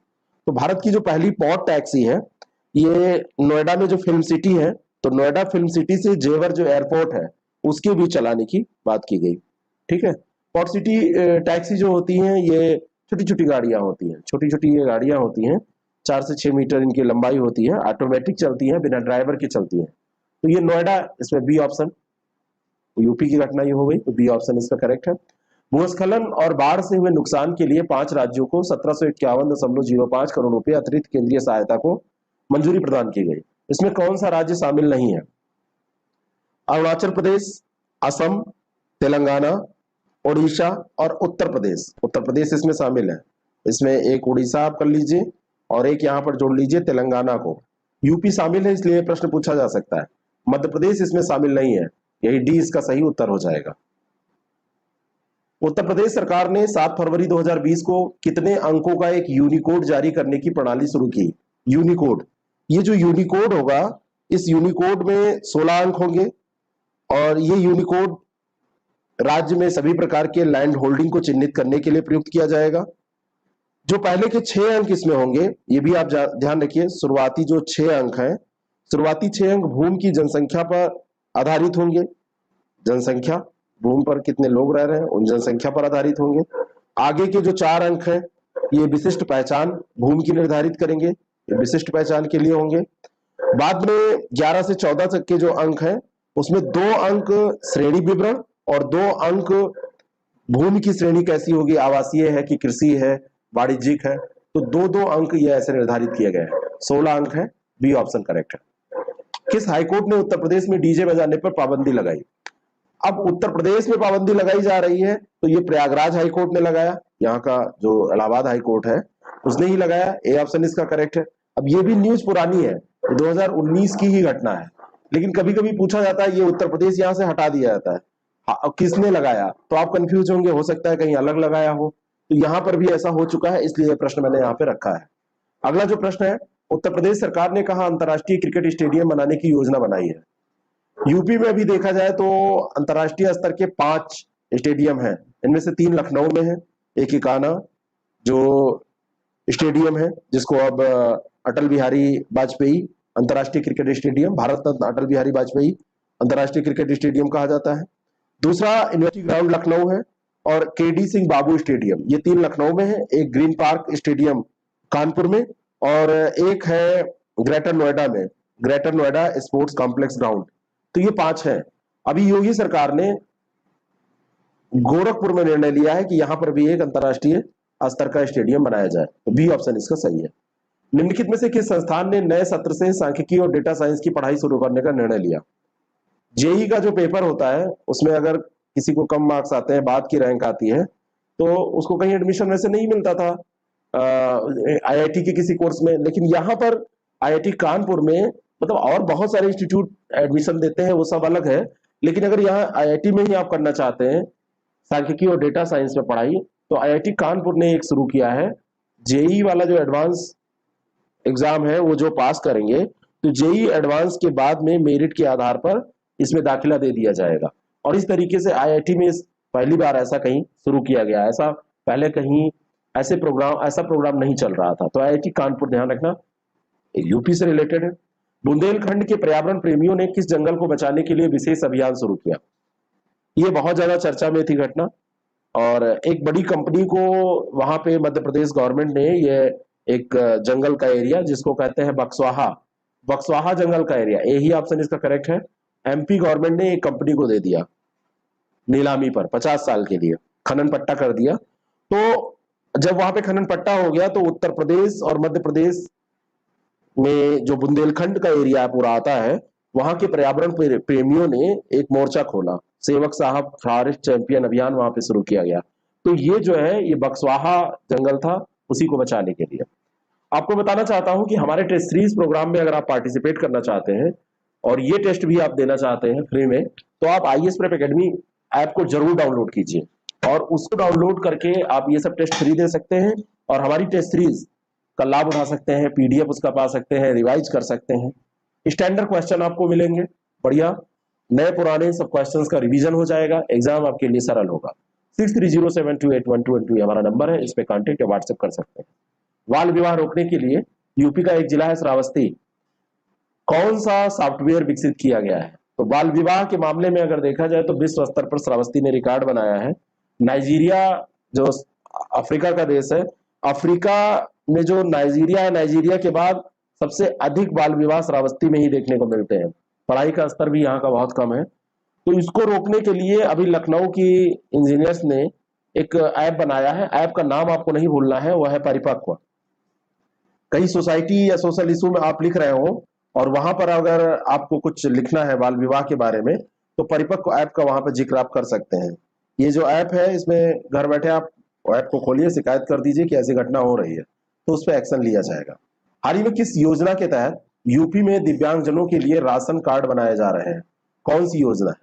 तो भारत की जो पहली पॉड टैक्सी है, ये नोएडा में जो फिल्म सिटी है, तो नोएडा फिल्म सिटी से जेवर जो एयरपोर्ट है उसके भी चलाने की बात की गई। ठीक है। पॉड सिटी टैक्सी जो होती हैं, ये छोटी छोटी गाड़ियां होती हैं, छोटी छोटी ये गाड़ियां होती हैं, 4 से 6 मीटर इनकी लंबाई होती है, ऑटोमेटिक चलती है, बिना ड्राइवर की चलती है। तो ये नोएडा, इसमें बी ऑप्शन, यूपी की घटना ये हो गई, तो बी ऑप्शन इसका करेक्ट है। भूस्खलन और बाढ़ से हुए नुकसान के लिए 5 राज्यों को 1751.05 करोड़ रुपए अतिरिक्त केंद्रीय सहायता को मंजूरी प्रदान की गई। इसमें कौन सा राज्य शामिल नहीं है? अरुणाचल प्रदेश, असम, तेलंगाना, ओडिशा और उत्तर प्रदेश। उत्तर प्रदेश इसमें शामिल है। इसमें एक उड़ीसा आप कर लीजिए और एक यहां पर जोड़ लीजिए तेलंगाना को। यूपी शामिल है, इसलिए प्रश्न पूछा जा सकता है। मध्य प्रदेश इसमें शामिल नहीं है, यही डी इसका सही उत्तर हो जाएगा। उत्तर प्रदेश सरकार ने 7 फरवरी 2020 को कितने अंकों का एक यूनिकोड जारी करने की प्रणाली शुरू की? यूनिकोड, ये जो यूनिकोड होगा, इस यूनिकोड में 16 अंक होंगे, और ये यूनिकोड राज्य में सभी प्रकार के लैंड होल्डिंग को चिन्हित करने के लिए प्रयुक्त किया जाएगा। जो पहले के 6 अंक इसमें होंगे, ये भी आप ध्यान रखिए, शुरुआती जो 6 अंक हैं, शुरुआती 6 अंक भूमि की जनसंख्या पर आधारित होंगे। जनसंख्या, भूमि पर कितने लोग रह रहे हैं, उन जनसंख्या पर आधारित होंगे। आगे के जो 4 अंक हैं, ये विशिष्ट पहचान भूमि की निर्धारित करेंगे, ये विशिष्ट पहचान के लिए होंगे। बाद में 11 से 14 तक के जो अंक हैं, उसमें 2 अंक श्रेणी विवरण और 2 अंक भूमि की श्रेणी कैसी होगी, आवासीय है कि कृषि है, वाणिज्यिक है, तो 2-2 अंक ये ऐसे निर्धारित किए गए हैं। 16 अंक है, बी ऑप्शन करेक्ट है। किस हाईकोर्ट ने उत्तर प्रदेश में डीजे बजाने पर पाबंदी लगाई? अब उत्तर प्रदेश में पाबंदी लगाई जा रही है, तो ये प्रयागराज हाईकोर्ट ने लगाया, यहाँ का जो इलाहाबाद हाईकोर्ट है उसने ही लगाया, ए ऑप्शन इसका करेक्ट है। अब ये भी न्यूज पुरानी है, 2019 की ही घटना है, लेकिन कभी कभी पूछा जाता है ये उत्तर प्रदेश यहाँ से हटा दिया जाता है, अब किसने लगाया, तो आप कंफ्यूज होंगे, हो सकता है कहीं अलग लगाया हो, तो यहाँ पर भी ऐसा हो चुका है, इसलिए प्रश्न मैंने यहाँ पे रखा है। अगला जो प्रश्न है, उत्तर प्रदेश सरकार ने कहा अंतरराष्ट्रीय क्रिकेट स्टेडियम बनाने की योजना बनाई है? यूपी में भी देखा जाए तो अंतरराष्ट्रीय स्तर के 5 स्टेडियम हैं, इनमें से 3 लखनऊ में है, एक इकाना जो स्टेडियम है जिसको अब अटल बिहारी वाजपेयी अंतरराष्ट्रीय क्रिकेट स्टेडियम, भारत रत्न अटल बिहारी वाजपेयी अंतरराष्ट्रीय क्रिकेट स्टेडियम कहा जाता है। दूसरा यूनिवर्सिटी ग्राउंड लखनऊ है, और केडी सिंह बाबू स्टेडियम, ये 3 लखनऊ में है, एक ग्रीन पार्क स्टेडियम कानपुर में, और एक है ग्रेटर नोएडा में, greater Noida sports complex ground. तो ये 5 है। अभी योगी सरकार ने गोरखपुर में निर्णय लिया है कि यहां पर भी एक अंतरराष्ट्रीय स्तर का स्टेडियम बनाया जाए, तो बी ऑप्शन इसका सही है। निम्नलिखित में से किस संस्थान ने नए सत्र से सांख्यिकी और डेटा साइंस की पढ़ाई शुरू करने का निर्णय लिया? जेई का जो पेपर होता है उसमें अगर किसी को कम मार्क्स आते हैं, बाद की रैंक आती है, तो उसको कहीं एडमिशन वैसे नहीं मिलता था आईआईटी के किसी कोर्स में, लेकिन यहाँ पर आईआईटी कानपुर में, मतलब और बहुत सारे इंस्टीट्यूट एडमिशन देते हैं, वो सब अलग है, लेकिन अगर यहाँ आईआईटी में ही आप करना चाहते हैं सांख्यिकी और डेटा साइंस में पढ़ाई, तो आईआईटी कानपुर ने एक शुरू किया है, जेई वाला जो एडवांस एग्जाम है वो जो पास करेंगे, तो जेई एडवांस के बाद में मेरिट के आधार पर इसमें दाखिला दे दिया जाएगा। और इस तरीके से आईआईटी में पहली बार ऐसा कहीं शुरू किया गया, ऐसा पहले कहीं ऐसा प्रोग्राम नहीं चल रहा था। तो आईआईटी कानपुर, ध्यान रखना, यूपी से रिलेटेड है। बुंदेलखंड के पर्यावरण प्रेमियों ने किस जंगल को बचाने के लिए विशेष अभियान शुरू किया? ये बहुत ज्यादा चर्चा में थी घटना, और एक बड़ी कंपनी को वहां पे मध्य प्रदेश गवर्नमेंट ने ये एक जंगल का एरिया जिसको कहते हैं बक्सवाहा जंगल का एरिया, यही ऑप्शन इसका करेक्ट है। एमपी गवर्नमेंट ने एक कंपनी को दे दिया नीलामी पर 50 साल के लिए, खनन पट्टा कर दिया। तो जब वहां पे खनन पट्टा हो गया, तो उत्तर प्रदेश और मध्य प्रदेश में जो बुंदेलखंड का एरिया पूरा आता है, वहां के पर्यावरण प्रेमियों ने एक मोर्चा खोला, सेवक साहब फॉरेस्ट चैंपियन अभियान वहां पे शुरू किया गया। तो ये जो है ये बक्सवाहा जंगल था, उसी को बचाने के लिए। आपको बताना चाहता हूं कि हमारे टेस्ट सीरीज प्रोग्राम में अगर आप पार्टिसिपेट करना चाहते हैं और ये टेस्ट भी आप देना चाहते हैं फ्री में, तो आप आईएएस प्रेप एकेडमी ऐप को जरूर डाउनलोड कीजिए और उसको डाउनलोड करके आप ये सब टेस्ट फ्री दे सकते हैं और हमारी टेस्ट सीरीज का लाभ उठा सकते हैं, पीडीएफ उसका पा सकते हैं, रिवाइज कर सकते हैं। स्टैंडर्ड क्वेश्चन आपको मिलेंगे, बढ़िया नए पुराने सब क्वेश्चंस का रिवीजन हो जाएगा, एग्जाम आपके लिए सरल होगा। 6307281212 हमारा नंबर है, इस पे कांटेक्ट या व्हाट्सएप कर सकते हैं। बाल विवाह रोकने के लिए यूपी का एक जिला है श्रावस्ती, कौन सा सॉफ्टवेयर विकसित किया गया है? तो बाल विवाह के मामले में अगर देखा जाए तो विश्व स्तर पर श्रावस्ती ने रिकॉर्ड बनाया है। नाइजीरिया जो अफ्रीका का देश है, अफ्रीका में जो नाइजीरिया है, नाइजीरिया के बाद सबसे अधिक बाल विवाह श्रावस्ती में ही देखने को मिलते हैं। पढ़ाई का स्तर भी यहाँ का बहुत कम है। तो इसको रोकने के लिए अभी लखनऊ की इंजीनियर्स ने एक ऐप बनाया है, ऐप का नाम आपको नहीं भूलना है, वह है परिपक्व। कई सोसाइटी या सोशल इशू में आप लिख रहे हो और वहां पर अगर आपको कुछ लिखना है बाल विवाह के बारे में, तो परिपक्व ऐप का वहां पर जिक्र आप कर सकते हैं। ये जो ऐप है, इसमें घर बैठे आप ऐप को खोलिए, शिकायत कर दीजिए कि ऐसी घटना हो रही है, तो उस पर एक्शन लिया जाएगा। हाल ही में किस योजना के तहत यूपी में दिव्यांगजनों के लिए राशन कार्ड बनाए जा रहे हैं? कौन सी योजना है?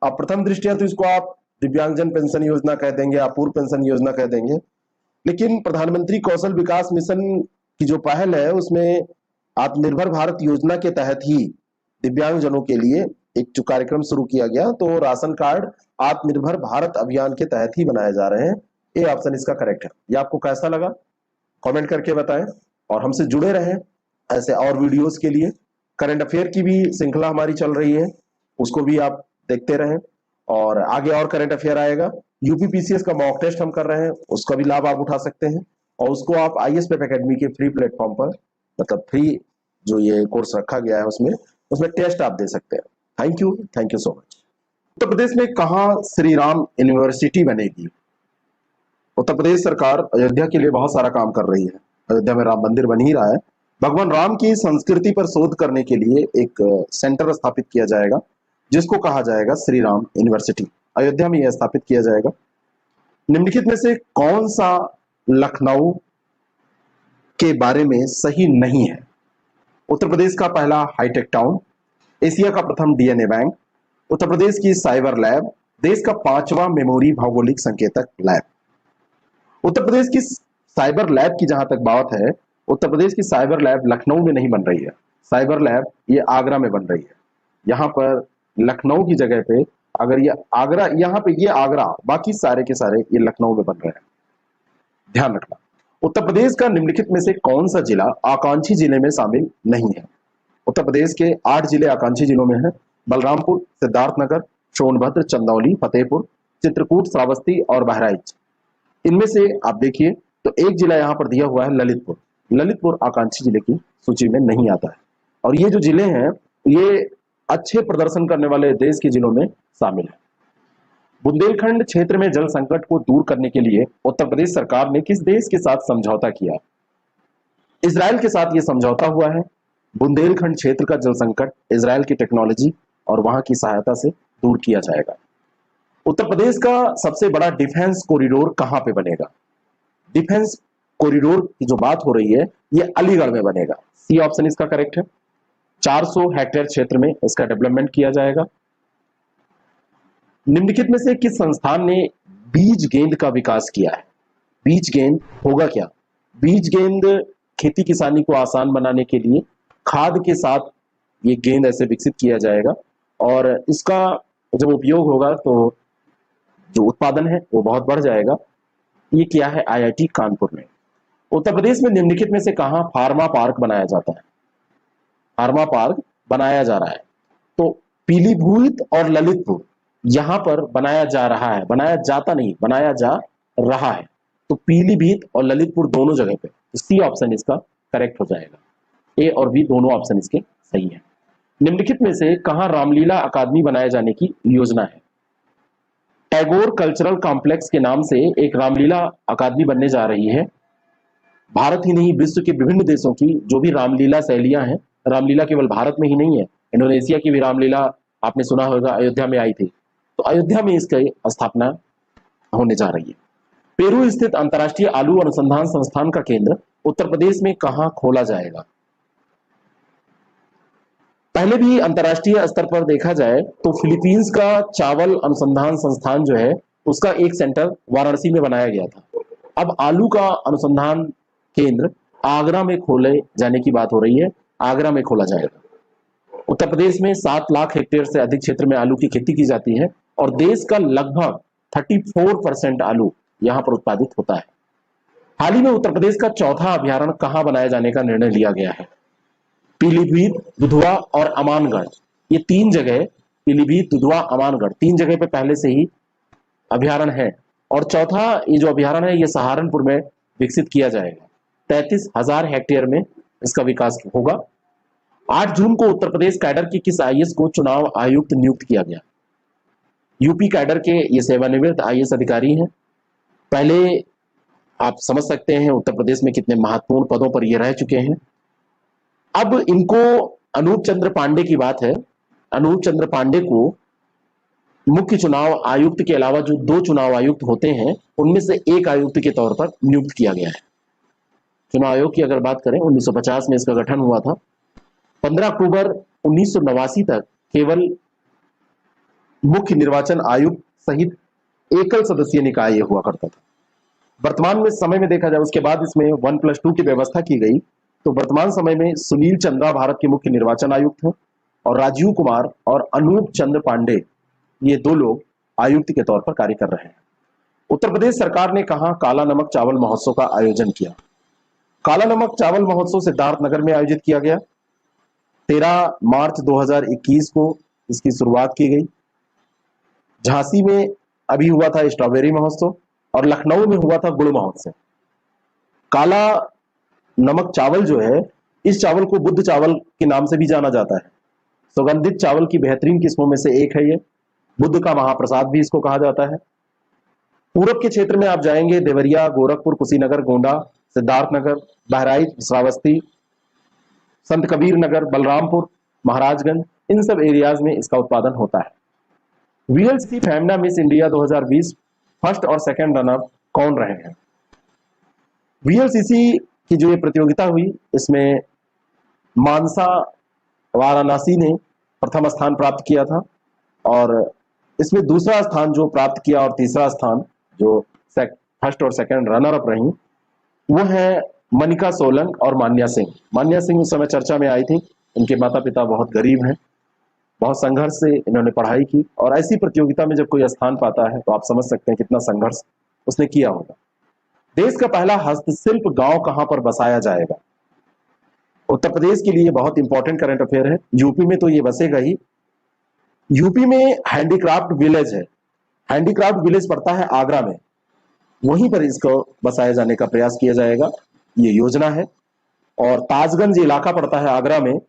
अब प्रथम दृष्टिया तो इसको आप दिव्यांगजन पेंशन योजना कह देंगे, अपूर्व पेंशन योजना कह देंगे, लेकिन प्रधानमंत्री कौशल विकास मिशन की जो पहल है उसमें आत्मनिर्भर भारत योजना के तहत ही दिव्यांगजनों के लिए एक जो कार्यक्रम शुरू किया गया, तो राशन कार्ड आत्मनिर्भर भारत अभियान के तहत ही बनाए जा रहे हैं। ए ऑप्शन इसका करेक्ट है। ये आपको कैसा लगा कमेंट करके बताएं और हमसे जुड़े रहें ऐसे और वीडियोस के लिए। करंट अफेयर की भी श्रृंखला हमारी चल रही है, उसको भी आप देखते रहें और आगे और करंट अफेयर आएगा। यूपीपीसीएस का मॉक टेस्ट हम कर रहे हैं, उसका भी लाभ आप उठा सकते हैं और उसको आप आईएएस प्रेप एकेडमी के फ्री प्लेटफॉर्म पर, मतलब फ्री जो ये कोर्स रखा गया है उसमें टेस्ट आप दे सकते हैं। Thank you so much. Uttar Pradesh में कहां श्री राम यूनिवर्सिटी बनेगी? उत्तर प्रदेश सरकार अयोध्या के लिए बहुत सारा काम कर रही है। अयोध्या में राम मंदिर बन ही रहा है। भगवान राम की संस्कृति पर शोध करने के लिए एक सेंटर स्थापित किया जाएगा जिसको कहा जाएगा श्री राम यूनिवर्सिटी। अयोध्या में यह स्थापित किया जाएगा। निम्नलिखित में से कौन सा लखनऊ के बारे में सही नहीं है? उत्तर प्रदेश का पहला हाईटेक टाउन, एशिया का प्रथम डीएनए बैंक, उत्तर प्रदेश की साइबर लैब, देश का 5वां मेमोरी भौगोलिक संकेतक लैब। उत्तर प्रदेश की साइबर लैब की जहां तक बात है, उत्तर प्रदेश की साइबर लैब लखनऊ में नहीं बन रही है। साइबर लैब ये आगरा में बन रही है। यहाँ पर लखनऊ की जगह पे अगर ये आगरा, यहाँ पे ये आगरा, बाकी सारे के सारे ये लखनऊ में बन रहे हैं, ध्यान रखना। उत्तर प्रदेश का निम्नलिखित में से कौन सा जिला आकांक्षी जिले में शामिल नहीं है? उत्तर प्रदेश के 8 जिले आकांक्षी जिलों में हैं। बलरामपुर, सिद्धार्थनगर, सोनभद्र, चंदौली, फतेहपुर, चित्रकूट, श्रावस्ती और बहराइच। इनमें से आप देखिए तो एक जिला यहाँ पर दिया हुआ है ललितपुर। ललितपुर आकांक्षी जिले की सूची में नहीं आता है और ये जो जिले हैं ये अच्छे प्रदर्शन करने वाले देश के जिलों में शामिल है। बुंदेलखंड क्षेत्र में जल संकट को दूर करने के लिए उत्तर प्रदेश सरकार ने किस देश के साथ समझौता किया? इजराइल के साथ यह समझौता हुआ है। बुंदेलखंड क्षेत्र का जल संकट इजराइल की टेक्नोलॉजी और वहां की सहायता से दूर किया जाएगा। उत्तर प्रदेश का सबसे बड़ा डिफेंस कॉरिडोर कहां पे बनेगा? डिफेंस कॉरिडोर की जो बात हो रही है ये अलीगढ़ में बनेगा। सी ऑप्शन इसका करेक्ट है। 400 हेक्टेयर क्षेत्र में इसका डेवलपमेंट किया जाएगा। निम्नलिखित में से किस संस्थान ने बीज गेंद का विकास किया है? बीज गेंद होगा क्या? बीज गेंद खेती किसानी को आसान बनाने के लिए खाद के साथ ये गेंद ऐसे विकसित किया जाएगा और इसका जब उपयोग होगा तो जो उत्पादन है वो बहुत बढ़ जाएगा। ये किया है आईआईटी कानपुर में। उत्तर प्रदेश में निम्नलिखित में से कहां फार्मा पार्क बनाया जाता है? फार्मा पार्क बनाया जा रहा है तो पीलीभीत और ललितपुर यहां पर बनाया जा रहा है, बनाया जाता नहीं, बनाया जा रहा है। तो पीलीभीत और ललितपुर दोनों जगह पे सी ऑप्शन इसका करेक्ट हो जाएगा। ए और बी दोनों ऑप्शन इसके सही है। निम्नलिखित में से कहां रामलीला अकादमी बनाए जाने की योजना है? टैगोर कल्चरल कॉम्प्लेक्स के नाम से एक रामलीला अकादमी बनने जा रही है। भारत ही नहीं विश्व के विभिन्न देशों की जो भी रामलीला शैलियां हैं, रामलीला केवल भारत में ही नहीं है, इंडोनेशिया की भी रामलीला आपने सुना होगा अयोध्या में आई थी, तो अयोध्या में इसकी स्थापना होने जा रही है। पेरू स्थित अंतर्राष्ट्रीय आलू अनुसंधान संस्थान का केंद्र उत्तर प्रदेश में कहां खोला जाएगा? पहले भी अंतर्राष्ट्रीय स्तर पर देखा जाए तो फिलीपींस का चावल अनुसंधान संस्थान जो है उसका एक सेंटर वाराणसी में बनाया गया था। अब आलू का अनुसंधान केंद्र आगरा में खोले जाने की बात हो रही है, आगरा में खोला जाएगा। उत्तर प्रदेश में 7 लाख हेक्टेयर से अधिक क्षेत्र में आलू की खेती की जाती है और देश का लगभग 34% आलू यहां पर उत्पादित होता है। हाल ही में उत्तर प्रदेश का चौथा अभ्यारण्य कहां बनाए जाने का निर्णय लिया गया है? पीलीभीत, दुधवा और अमानगढ़, ये 3 जगह, पीलीभीत, दुधवा, अमानगढ़ 3 जगह पे पहले से ही अभ्यारण्य है और चौथा ये जो अभ्यारण्य है ये सहारनपुर में विकसित किया जाएगा। 33,000 हेक्टेयर में इसका विकास होगा। 8 जून को उत्तर प्रदेश कैडर के किस आईएएस को चुनाव आयुक्त नियुक्त किया गया? यूपी कैडर के ये सेवानिवृत्त आईएएस अधिकारी हैं। पहले आप समझ सकते हैं उत्तर प्रदेश में कितने महत्वपूर्ण पदों पर ये रह चुके हैं। अब इनको अनूप चंद्र पांडे की बात है, अनूप चंद्र पांडे को मुख्य चुनाव आयुक्त के अलावा जो 2 चुनाव आयुक्त होते हैं उनमें से एक आयुक्त के तौर पर नियुक्त किया गया है। चुनाव आयोग की अगर बात करें 1950 में इसका गठन हुआ था। 15 अक्टूबर 1989 तक केवल मुख्य निर्वाचन आयुक्त सहित एकल सदस्यीय निकाय हुआ करता था। वर्तमान में समय में देखा जाए उसके बाद इसमें 1+2 की व्यवस्था की गई, तो वर्तमान समय में सुनील चंद्रा भारत के मुख्य निर्वाचन आयुक्त हैं और राजीव कुमार और अनूप चंद्र पांडे ये 2 लोग आयुक्त के तौर पर कार्य कर रहे हैं। उत्तर प्रदेश सरकार ने कहां काला नमक चावल महोत्सव का आयोजन किया? काला नमक चावल महोत्सव सिद्धार्थनगर में आयोजित किया गया। 13 मार्च 2021 को इसकी शुरुआत की गई। झांसी में अभी हुआ था स्ट्रॉबेरी महोत्सव और लखनऊ में हुआ था गुड़ महोत्सव। काला नमक चावल जो है, इस चावल को बुद्ध चावल के नाम से भी जाना जाता है। सुगंधित चावल की बेहतरीन किस्मों में से एक है ये। बुद्ध का महाप्रसाद भी इसको कहा जाता है। पूरब के क्षेत्र में आप जाएंगे, देवरिया, गोरखपुर, कुशीनगर, गोंडा, सिद्धार्थनगर, बहराइच, श्रावस्ती, संत कबीर नगर, बलरामपुर, महाराजगंज, इन सब एरियाज में इसका उत्पादन होता है। VLCC Femina miss India 2020 first और सेकंड रनर कौन रहे हैं? वीएलसीसी की जो ये प्रतियोगिता हुई, इसमें मानसा वाराणसी ने प्रथम स्थान प्राप्त किया था और इसमें दूसरा स्थान जो प्राप्त किया और तीसरा स्थान जो फर्स्ट और सेकंड रनर अप रही, वो है मनिका सोलंक और मान्या सिंह। मान्या सिंह उस समय चर्चा में आई थी। इनके माता पिता बहुत गरीब हैं, बहुत संघर्ष से इन्होंने पढ़ाई की और ऐसी प्रतियोगिता में जब कोई स्थान पाता है तो आप समझ सकते हैं कितना संघर्ष उसने किया होगा। देश का पहला हस्तशिल्प गांव कहां पर बसाया जाएगा? उत्तर प्रदेश के लिए बहुत इंपॉर्टेंट करंट अफेयर है। यूपी में तो ये बसेगा ही। यूपी में हैंडीक्राफ्ट विलेज है। हैंडीक्राफ्ट विलेज पड़ता है आगरा में, वहीं पर इसको बसाया जाने का प्रयास किया जाएगा, ये योजना है। और ताजगंज इलाका पड़ता है आगरा में,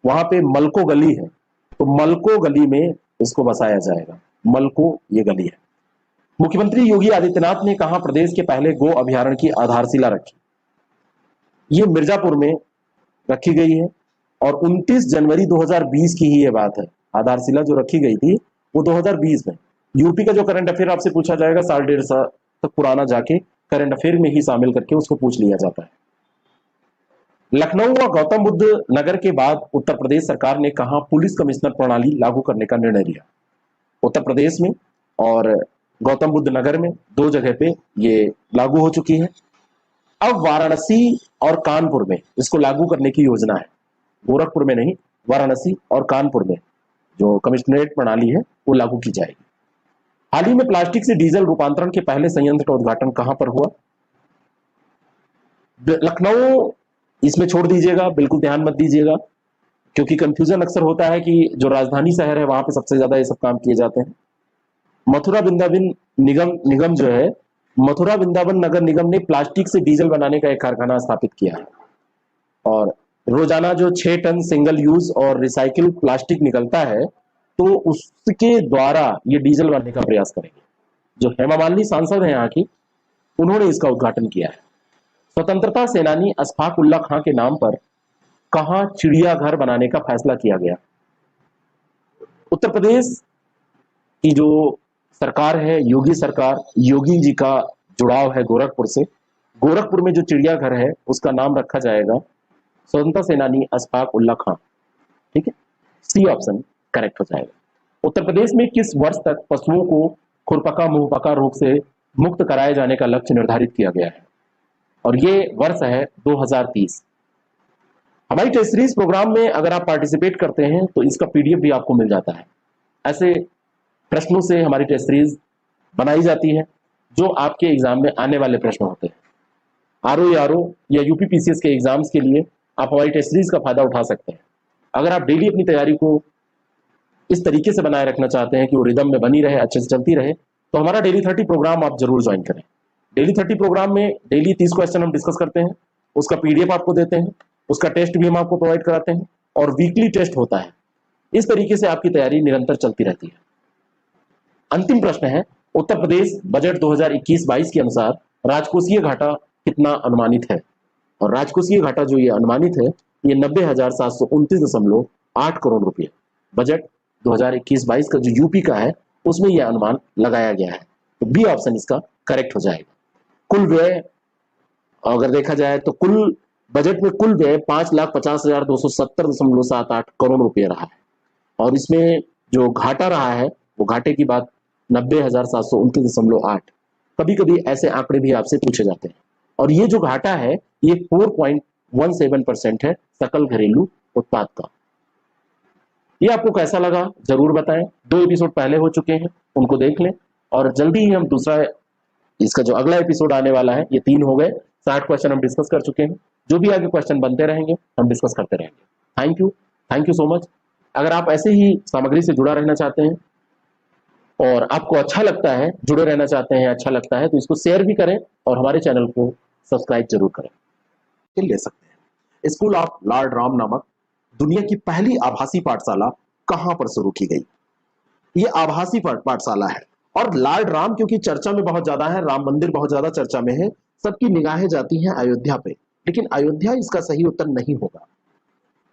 वहां पे मलको गली है, तो मलको गली में इसको बसाया जाएगा। मलको ये गली है। मुख्यमंत्री योगी आदित्यनाथ ने कहा प्रदेश के पहले गो अभयारण्य की आधारशिला रखी? ये मिर्जापुर में रखी गई है और 29 जनवरी 2020 की ही ये बात है। आधारशिला जो रखी गई थी वो 2020 में। यूपी का जो करंट अफेयर आपसे पूछा जाएगा 1.5 साल तक पुराना जाके करंट अफेयर में ही शामिल करके उसको पूछ लिया जाता है। लखनऊ व गौतम बुद्ध नगर के बाद उत्तर प्रदेश सरकार ने कहा पुलिस कमिश्नर प्रणाली लागू करने का निर्णय लिया? उत्तर प्रदेश में और गौतम बुद्ध नगर में, 2 जगह पे ये लागू हो चुकी है। अब वाराणसी और कानपुर में इसको लागू करने की योजना है। गोरखपुर में नहीं, वाराणसी और कानपुर में जो कमिश्नरेट प्रणाली है वो लागू की जाएगी। हाल ही में प्लास्टिक से डीजल रूपांतरण के पहले संयंत्र का उद्घाटन कहां पर हुआ? लखनऊ इसमें छोड़ दीजिएगा, बिल्कुल ध्यान मत दीजिएगा, क्योंकि कंफ्यूजन अक्सर होता है कि जो राजधानी शहर है वहां पे सबसे ज्यादा ये सब काम किए जाते हैं। मथुरा वृंदावन निगम जो है, मथुरा वृंदावन नगर निगम ने प्लास्टिक से डीजल बनाने का एक कारखाना स्थापित किया है और रोजाना जो 6 टन सिंगल यूज और रिसाइकिल प्लास्टिक निकलता है तो उसके द्वारा ये डीजल बनाने का प्रयास करेंगे। जो हेमा मालिनी सांसद हैं यहाँ की, उन्होंने इसका उद्घाटन किया है। स्वतंत्रता सेनानी अशफाक उल्लाह खां के नाम पर कहां चिड़ियाघर बनाने का फैसला किया गया? उत्तर प्रदेश की जो सरकार है, योगी सरकार, योगी जी का जुड़ाव है गोरखपुर से। गोरखपुर में जो चिड़ियाघर है उसका नाम रखा जाएगा स्वतंत्रता सेनानी अशफाक उल्लाह खां। ठीक है, सी ऑप्शन करेक्ट हो जाएगा। उत्तर प्रदेश में किस वर्ष तक पशुओं को खुरपका मुंहपका रोग से मुक्त कराए जाने का लक्ष्य निर्धारित किया गया है? और ये वर्ष है 2030। हमारी टेस्ट सीरीज प्रोग्राम में अगर आप पार्टिसिपेट करते हैं तो इसका पीडीएफ भी आपको मिल जाता है। ऐसे प्रश्नों से हमारी टेस्ट सीरीज बनाई जाती है जो आपके एग्जाम में आने वाले प्रश्न होते हैं। आरओ या यूपीपीसीएस के एग्जाम्स के लिए आप हमारी टेस्ट सीरीज का फायदा उठा सकते हैं। अगर आप डेली अपनी तैयारी को इस तरीके से बनाए रखना चाहते हैं कि वो रिदम में बनी रहे, अच्छे से चलती रहे, तो हमारा डेली 30 प्रोग्राम आप जरूर ज्वाइन करें। डेली 30 प्रोग्राम में डेली 30 क्वेश्चन हम डिस्कस करते हैं, उसका पीडीएफ आपको देते हैं, उसका टेस्ट भी हम आपको प्रोवाइड कराते हैं और वीकली टेस्ट होता है। इस तरीके से आपकी तैयारी निरंतर चलती रहती है। अंतिम प्रश्न है, उत्तर प्रदेश बजट 2021-22 के अनुसार राजकोषीय घाटा कितना अनुमानित है? और राजकोषीय घाटा जो ये अनुमानित है ये 90,729.8 करोड़ रुपए बजट 2021-22 का जो यूपी का है उसमें यह अनुमान लगाया गया है। तो बी ऑप्शन इसका करेक्ट हो जाएगा। कुल व्यय अगर देखा जाए तो कुल बजट में कुल व्यय 5,50,270.78 करोड़ रुपए रहा है और इसमें जो घाटा रहा है वो घाटे की बात 90,729.8। कभी कभी ऐसे आंकड़े भी आपसे पूछे जाते हैं और ये जो घाटा है ये 4.17% है सकल घरेलू उत्पाद का। ये आपको कैसा लगा जरूर बताएं। 2 एपिसोड पहले हो चुके हैं, उनको देख लें और जल्दी ही हम दूसरा, इसका जो अगला एपिसोड आने वाला है, ये 3 हो गए, 60 क्वेश्चन हम डिस्कस कर चुके हैं। जो भी आगे क्वेश्चन बनते रहेंगे हम डिस्कस करते रहेंगे। Thank you so much. अगर आप ऐसे ही सामग्री से जुड़ा रहना चाहते हैं और आपको अच्छा लगता है, जुड़े रहना चाहते हैं, अच्छा लगता है, तो इसको शेयर भी करें और हमारे चैनल को सब्सक्राइब जरूर करें। ले सकते हैं। स्कूल ऑफ लॉर्ड राम नामक दुनिया की पहली आभासी पाठशाला कहां पर शुरू की गई? ये आभासी पाठशाला है। और लॉर्ड राम क्योंकि चर्चा में बहुत ज्यादा है, राम मंदिर बहुत ज्यादा चर्चा में है, सबकी निगाहें जाती हैं अयोध्या पे, लेकिन अयोध्या इसका सही उत्तर नहीं होगा।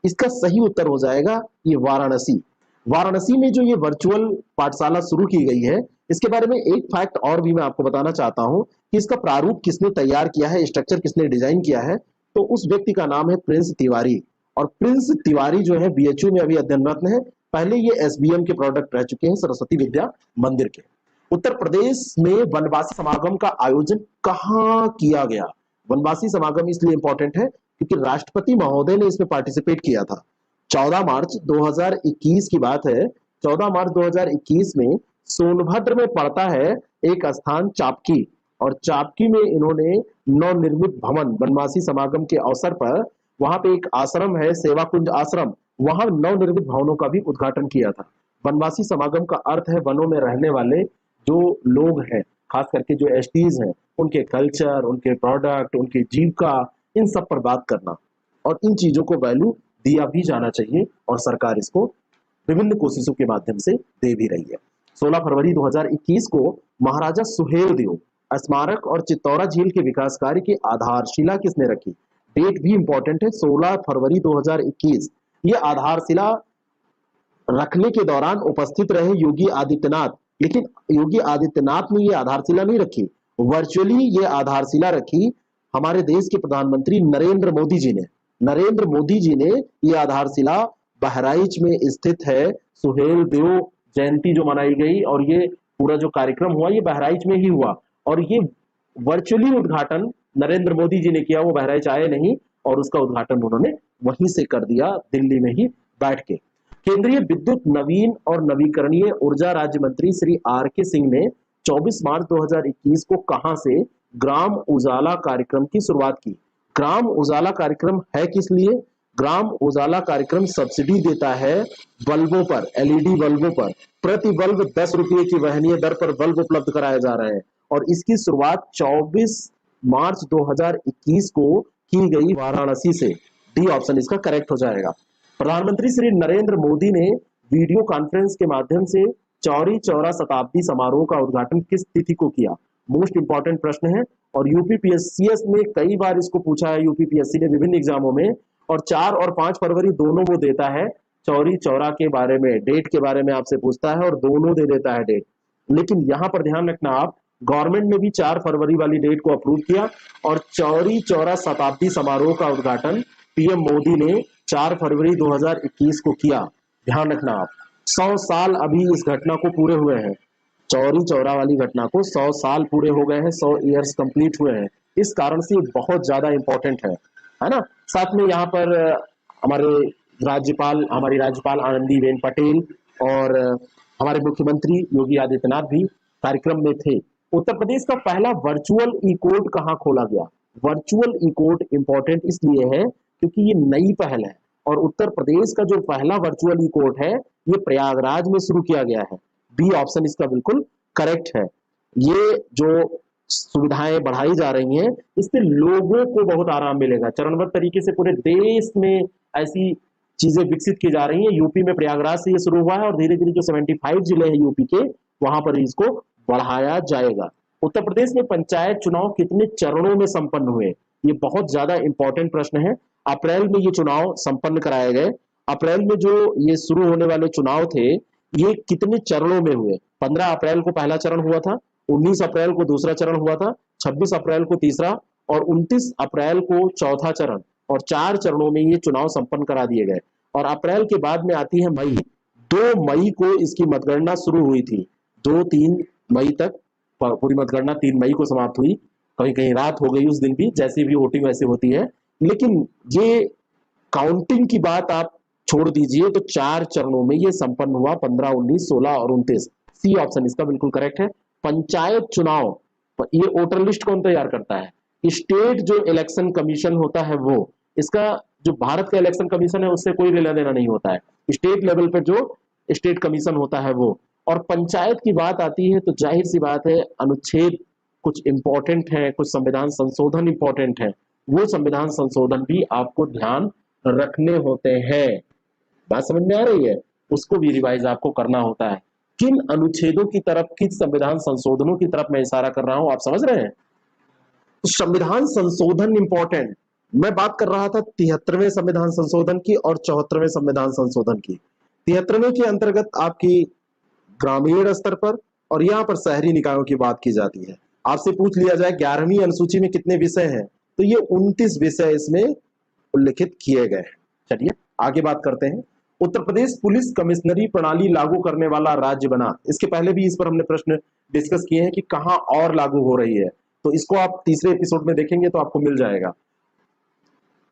इसका सही उत्तर हो जाएगा ये वाराणसी। वाराणसी में जो ये वर्चुअल पाठशाला शुरू की गई है, इसके बारे में एक फैक्ट और भी मैं आपको बताना चाहता हूं कि इसका प्रारूप किसने तैयार किया है, स्ट्रक्चर किसने डिजाइन किया है, तो उस व्यक्ति का नाम है प्रिंस तिवारी। और प्रिंस तिवारी जो है बीएचयू में अभी अध्ययनरत है, पहले ये एसबीएम के प्रोडक्ट रह चुके हैं, सरस्वती विद्या मंदिर के। उत्तर प्रदेश में वनवासी समागम का आयोजन कहाँ किया गया? वनवासी समागम इसलिए इंपॉर्टेंट है क्योंकि राष्ट्रपति महोदय ने इसमें पार्टिसिपेट किया था। 14 मार्च 2021 की बात है। 14 मार्च 2021 में सोनभद्र में पड़ता है एक स्थान चापकी, और चापकी में इन्होंने नवनिर्मित भवन, वनवासी समागम के अवसर पर वहां पे एक आश्रम है, सेवा कुंज आश्रम, वहां नवनिर्मित भवनों का भी उद्घाटन किया था। वनवासी समागम का अर्थ है वनों में रहने वाले जो लोग हैं, खास करके जो एसटीज हैं, उनके कल्चर, उनके प्रोडक्ट, उनकी जीविका, इन सब पर बात करना। और इन चीजों को वैल्यू दिया भी जाना चाहिए और सरकार इसको विभिन्न कोशिशों के माध्यम से दे भी रही है। 16 फरवरी 2021 को महाराजा सुहेलदेव स्मारक और चित्तौरा झील के विकास कार्य की आधारशिला किसने रखी? डेट भी इंपॉर्टेंट है, 16 फरवरी 2021। ये आधारशिला रखने के दौरान उपस्थित रहे योगी आदित्यनाथ, लेकिन योगी आदित्यनाथ ने ये आधारशिला नहीं रखी, वर्चुअली ये आधारशिला रखी हमारे देश के प्रधानमंत्री नरेंद्र मोदी जी ने। नरेंद्र मोदी जी ने ये आधारशिला, बहराइच में स्थित है, सुहेलदेव जयंती जो मनाई गई और ये पूरा जो कार्यक्रम हुआ ये बहराइच में ही हुआ, और ये वर्चुअली उद्घाटन नरेंद्र मोदी जी ने किया, वो बहराइच आए नहीं, और उसका उद्घाटन उन्होंने वहीं से कर दिया, दिल्ली में ही बैठ के। केंद्रीय विद्युत, नवीन और नवीकरणीय ऊर्जा राज्य मंत्री श्री आर के सिंह ने 24 मार्च 2021 को कहां से ग्राम उजाला कार्यक्रम की शुरुआत की? ग्राम उजाला कार्यक्रम है किस लिए? ग्राम उजाला कार्यक्रम सब्सिडी देता है बल्बों पर, एलईडी बल्बों पर, प्रति बल्ब 10 रुपये की वहनीय दर पर बल्ब उपलब्ध कराए जा रहे हैं, और इसकी शुरुआत 24 मार्च 2021 को की गई वाराणसी से। डी ऑप्शन इसका करेक्ट हो जाएगा। प्रधानमंत्री श्री नरेंद्र मोदी ने वीडियो कॉन्फ्रेंस के माध्यम से चौरी चौरा शताब्दी समारोह का उद्घाटन किस तिथि को किया? मोस्ट इंपॉर्टेंट प्रश्न है, और यूपीपीएससीएस ने कई बार इसको पूछा है, यूपीपीएससी ने विभिन्न एग्जामों में, और 4 और 5 फरवरी दोनों वो देता है। चौरी चौरा के बारे में, डेट के बारे में आपसे पूछता है और दोनों दे देता है डेट, लेकिन यहां पर ध्यान रखना आप, गवर्नमेंट ने भी 4 फरवरी वाली डेट को अप्रूव किया, और चौरी चौरा शताब्दी समारोह का उद्घाटन पीएम मोदी ने 4 फरवरी 2021 को किया। ध्यान रखना आप, 100 साल अभी इस घटना को पूरे हुए हैं, चौरी चौरा वाली घटना को 100 साल पूरे हो गए हैं, 100 ईयर्स कंप्लीट हुए हैं, इस कारण से बहुत ज्यादा इंपॉर्टेंट है ना। साथ में यहाँ पर हमारे हमारी राज्यपाल आनंदीबेन पटेल और हमारे मुख्यमंत्री योगी आदित्यनाथ भी कार्यक्रम में थे। उत्तर प्रदेश का पहला वर्चुअल ई कोर्ट कहाँ खोला गया? वर्चुअल ई कोर्ट इंपॉर्टेंट इसलिए है क्योंकि ये नई पहल है, और उत्तर प्रदेश का जो पहला वर्चुअल ई कोर्ट है ये प्रयागराज में शुरू किया गया है। बी ऑप्शन इसका बिल्कुल करेक्ट है। ये जो सुविधाएं बढ़ाई जा रही हैं, इससे लोगों को बहुत आराम मिलेगा। चरणबद्ध तरीके से पूरे देश में ऐसी चीजें विकसित की जा रही हैं। यूपी में प्रयागराज से ये शुरू हुआ है, और धीरे धीरे जो 75 जिले हैं यूपी के, वहां पर इसको बढ़ाया जाएगा। उत्तर प्रदेश में पंचायत चुनाव कितने चरणों में संपन्न हुए? ये बहुत ज्यादा इंपॉर्टेंट प्रश्न है। अप्रैल में ये चुनाव संपन्न कराए गए। अप्रैल में जो ये शुरू होने वाले चुनाव थे, ये कितने चरणों में हुए? 15 अप्रैल को पहला चरण हुआ था, 19 अप्रैल को दूसरा चरण हुआ था, 26 अप्रैल को तीसरा, और 29 अप्रैल को चौथा चरण, और 4 चरणों में ये चुनाव संपन्न करा दिए गए। और अप्रैल के बाद में आती है मई। 2 मई को इसकी मतगणना शुरू हुई थी, 2-3 मई तक पूरी मतगणना 3 मई को समाप्त हुई। कहीं कहीं रात हो गई उस दिन भी, जैसी भी वोटिंग वैसे होती है, लेकिन ये काउंटिंग की बात आप छोड़ दीजिए, तो 4 चरणों में ये संपन्न हुआ, 15, 19, 16 और 29। सी ऑप्शन इसका बिल्कुल करेक्ट है। पंचायत चुनाव, ये वोटर लिस्ट कौन तैयार करता है? स्टेट जो इलेक्शन कमीशन होता है वो, इसका जो भारत का इलेक्शन कमीशन है उससे कोई लेना देना नहीं होता है, स्टेट लेवल पे जो स्टेट कमीशन होता है वो। और पंचायत की बात आती है तो जाहिर सी बात है अनुच्छेद कुछ इंपॉर्टेंट है, कुछ संविधान संशोधन इंपॉर्टेंट है, वो संविधान संशोधन भी आपको ध्यान रखने होते हैं। बात समझ में आ रही है? उसको भी रिवाइज आपको करना होता है। किन अनुच्छेदों की तरफ, किस संविधान संशोधनों की तरफ मैं इशारा कर रहा हूं, आप समझ रहे हैं? तो संविधान संशोधन इंपॉर्टेंट, मैं बात कर रहा था 73वें संविधान संशोधन की और 74वें संविधान संशोधन की। 73वें के अंतर्गत आपकी ग्रामीण स्तर पर और यहाँ पर शहरी निकायों की बात की जाती है। आपसे पूछ लिया जाए 11वीं अनुसूची में कितने विषय हैं, तो ये 29 विषय इसमें उल्लिखित किए गए हैं। चलिए आगे बात करते हैं। उत्तर प्रदेश पुलिस कमिश्नरी प्रणाली लागू करने वाला राज्य बना। इसके पहले भी इस पर हमने प्रश्न डिस्कस किए हैं कि कहां और लागू हो रही है, तो इसको आप तीसरे एपिसोड में देखेंगे तो आपको मिल जाएगा।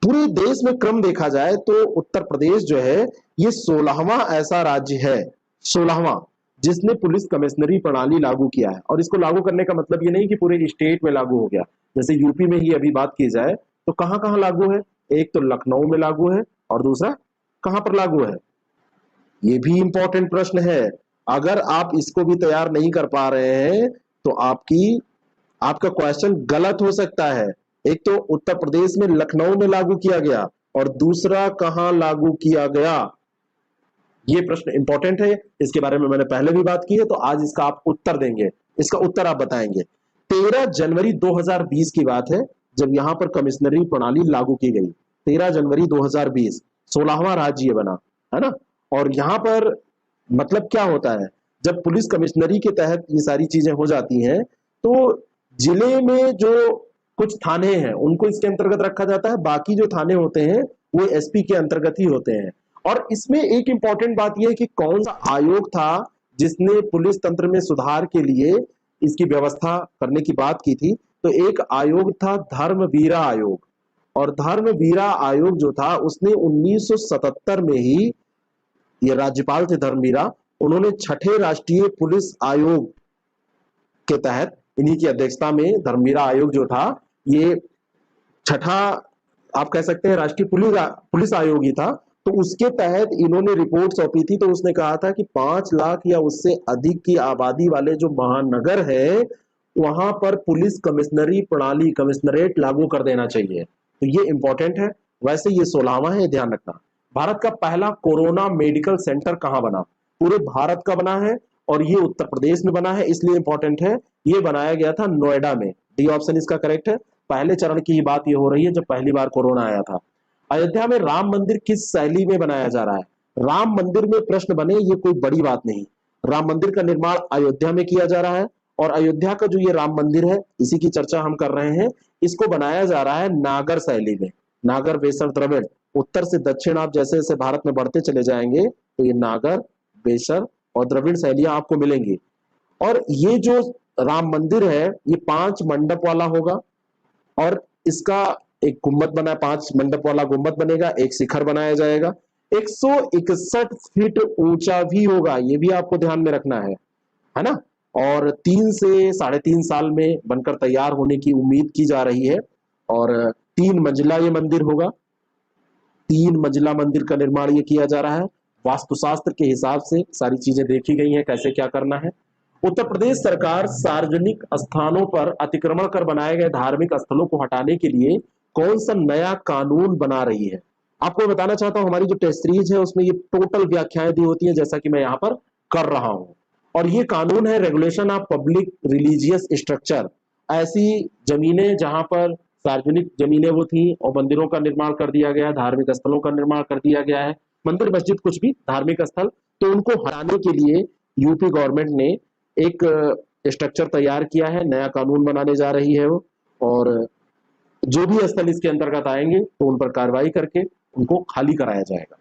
पूरे देश में क्रम देखा जाए तो उत्तर प्रदेश जो है ये 16वां ऐसा राज्य है, 16वां, जिसने पुलिस कमिश्नरी प्रणाली लागू किया है। और इसको लागू करने का मतलब ये नहीं कि पूरे स्टेट में लागू हो गया। जैसे यूपी में ही अभी बात की जाए तो कहां कहां लागू है, एक तो लखनऊ में लागू है और दूसरा कहां पर लागू है, ये भी इंपॉर्टेंट प्रश्न है। अगर आप इसको भी तैयार नहीं कर पा रहे हैं तो आपका क्वेश्चन गलत हो सकता है। एक तो उत्तर प्रदेश में लखनऊ में लागू किया गया और दूसरा कहां लागू किया गया, ये प्रश्न इंपॉर्टेंट है। इसके बारे में मैंने पहले भी बात की है, तो आज इसका आप उत्तर देंगे, इसका उत्तर आप बताएंगे। 13 जनवरी 2020 की बात है जब यहां पर कमिश्नरी प्रणाली लागू की गई। 13 जनवरी 2020, 16वां राज्य बना, है ना। और यहां पर मतलब क्या होता है, जब पुलिस कमिश्नरी के तहत ये सारी चीजें हो जाती हैं तो जिले में जो कुछ थाने हैं उनको इसके अंतर्गत रखा जाता है, बाकी जो थाने होते हैं वो एसपी के अंतर्गत ही होते हैं। और इसमें एक इंपॉर्टेंट बात यह है कि कौन सा आयोग था जिसने पुलिस तंत्र में सुधार के लिए इसकी व्यवस्था करने की बात की थी, तो एक आयोग था धर्मवीरा आयोग। और धर्मवीरा आयोग जो था उसने 1977 में ही, ये राज्यपाल थे धर्मवीरा, उन्होंने छठे राष्ट्रीय पुलिस आयोग के तहत, इन्हीं की अध्यक्षता में धर्मवीरा आयोग जो था ये छठा आप कह सकते हैं राष्ट्रीय पुलिस आयोग ही था, तो उसके तहत इन्होंने रिपोर्ट सौंपी थी। तो उसने कहा था कि 5 लाख या उससे अधिक की आबादी वाले जो महानगर है वहां पर पुलिस कमिश्नरी प्रणाली, कमिश्नरेट लागू कर देना चाहिए। तो ये इंपॉर्टेंट है। वैसे ये 16वां है, ध्यान रखना। भारत का पहला कोरोना मेडिकल सेंटर कहां बना? पूरे भारत का बना है और ये उत्तर प्रदेश में बना है, इसलिए इंपॉर्टेंट है। ये बनाया गया था नोएडा में, डी ऑप्शन इसका करेक्ट है। पहले चरण की ही बात ये हो रही है जब पहली बार कोरोना आया था। अयोध्या में राम मंदिर किस शैली में बनाया जा रहा है? राम मंदिर में प्रश्न बने ये कोई बड़ी बात नहीं। राम मंदिर का निर्माण अयोध्या में किया जा रहा है और अयोध्या का जो ये राम मंदिर है इसी की चर्चा हम कर रहे हैं। इसको बनाया जा रहा है नागर शैली में, नागर बेसर द्रविड़। उत्तर से दक्षिण आप जैसे जैसे भारत में बढ़ते चले जाएंगे तो ये नागर, बेसर और द्रविड़ शैलियां आपको मिलेंगी। और ये जो राम मंदिर है ये 5 मंडप वाला होगा और इसका एक गुम्बद बना, 5 मंडप वाला गुम्बद बनेगा, एक शिखर बनाया जाएगा, 161 फीट ऊंचा भी होगा, ये भी आपको ध्यान में रखना है ना। और 3 से 3.5 साल में बनकर तैयार होने की उम्मीद की जा रही है। और 3 मंजिला ये मंदिर होगा, 3 मंजिला मंदिर का निर्माण ये किया जा रहा है। वास्तुशास्त्र के हिसाब से सारी चीजें देखी गई हैं कैसे क्या करना है। उत्तर प्रदेश सरकार सार्वजनिक स्थानों पर अतिक्रमण कर बनाए गए धार्मिक स्थलों को हटाने के लिए कौन सा नया कानून बना रही है? आपको बताना चाहता हूं हमारी जो टेस्ट सीरीज है उसमें ये टोटल व्याख्याएं दी होती है जैसा कि मैं यहां पर कर रहा हूं। और ये कानून है regulation of public religious structure. ऐसी जमीनें जहां पर सार्वजनिक जमीनें वो थी और मंदिरों का निर्माण कर दिया गया, धार्मिक स्थलों का निर्माण कर दिया गया है, मंदिर मस्जिद कुछ भी धार्मिक स्थल, तो उनको हटाने के लिए यूपी गवर्नमेंट ने एक स्ट्रक्चर तैयार किया है, नया कानून बनाने जा रही है वो। और जो भी स्थल इसके अंतर्गत आएंगे तो उन पर कार्रवाई करके उनको खाली कराया जाएगा।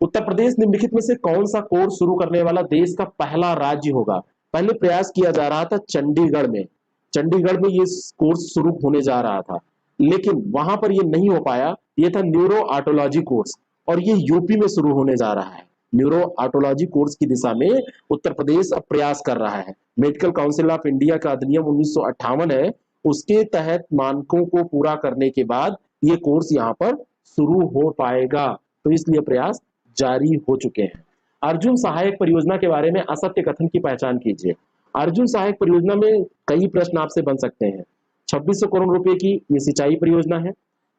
उत्तर प्रदेश निम्नलिखित में से कौन सा कोर्स शुरू करने वाला देश का पहला राज्य होगा? पहले प्रयास किया जा रहा था चंडीगढ़ में, चंडीगढ़ में ये कोर्स शुरू होने जा रहा था लेकिन वहां पर ये नहीं हो पाया। ये था न्यूरो ऑटोलॉजी कोर्स और ये यूपी में शुरू होने जा रहा है। न्यूरोऑटोलॉजी कोर्स की दिशा में उत्तर प्रदेश अब प्रयास कर रहा है। मेडिकल काउंसिल ऑफ इंडिया का अधिनियम 1958 है, उसके तहत मानकों को पूरा करने के बाद ये कोर्स यहाँ पर शुरू हो पाएगा, तो इसलिए प्रयास जारी हो चुके हैं। अर्जुन सहायक परियोजना के बारे में असत्य कथन की पहचान कीजिए। अर्जुन सहायक परियोजना में कई प्रश्न आपसे बन सकते हैं। 2600 करोड़ रुपए की ये सिंचाई परियोजना है,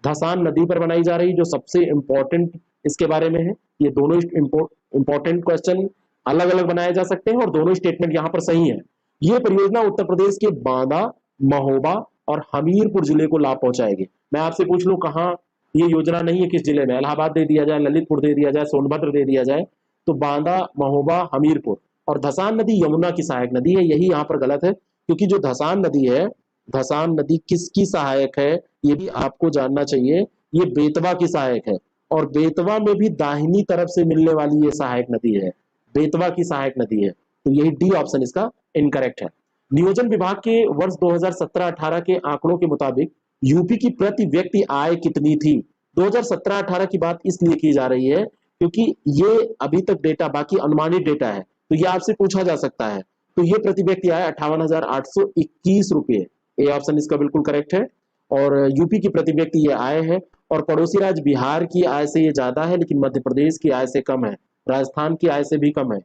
धसान नदी पर बनाई जा रही, जो सबसे इंपॉर्टेंट इसके बारे में है। ये दोनों इंपॉर्टेंट क्वेश्चन अलग अलग बनाए जा सकते हैं और दोनों स्टेटमेंट यहाँ पर सही है। ये परियोजना उत्तर प्रदेश के बांदा, महोबा और हमीरपुर जिले को लाभ पहुंचाएगी। मैं आपसे पूछ लूं कहाँ ये योजना नहीं है, किस जिले में? इलाहाबाद दे दिया जाए, ललितपुर दे दिया जाए, सोनभद्र दे दिया जाए, तो बांदा, महोबा, हमीरपुर। और धसान नदी यमुना की सहायक नदी है, यही यहाँ पर गलत है, क्योंकि जो धसान नदी है, धसान नदी किसकी सहायक है ये भी आपको जानना चाहिए। ये बेतवा की सहायक है, और बेतवा में भी दाहिनी तरफ से मिलने वाली ये सहायक नदी है, बेतवा की सहायक नदी है। तो यही डी ऑप्शन इसका इनकरेक्ट है। नियोजन विभाग के वर्ष 2017-18 के आंकड़ों के मुताबिक यूपी की प्रति व्यक्ति आय कितनी थी? 2017-18 की बात इसलिए की जा रही है क्योंकि ये अभी तक डेटा, बाकी अनुमानित डेटा है, तो ये आपसे पूछा जा सकता है। तो ये प्रति व्यक्ति आय 58,821 रुपये, ए ऑप्शन इसका बिल्कुल करेक्ट है। और यूपी की प्रति व्यक्ति ये आय है, और पड़ोसी राज्य बिहार की आय से ये ज्यादा है, लेकिन मध्य प्रदेश की आय से कम है, राजस्थान की आय से भी कम है।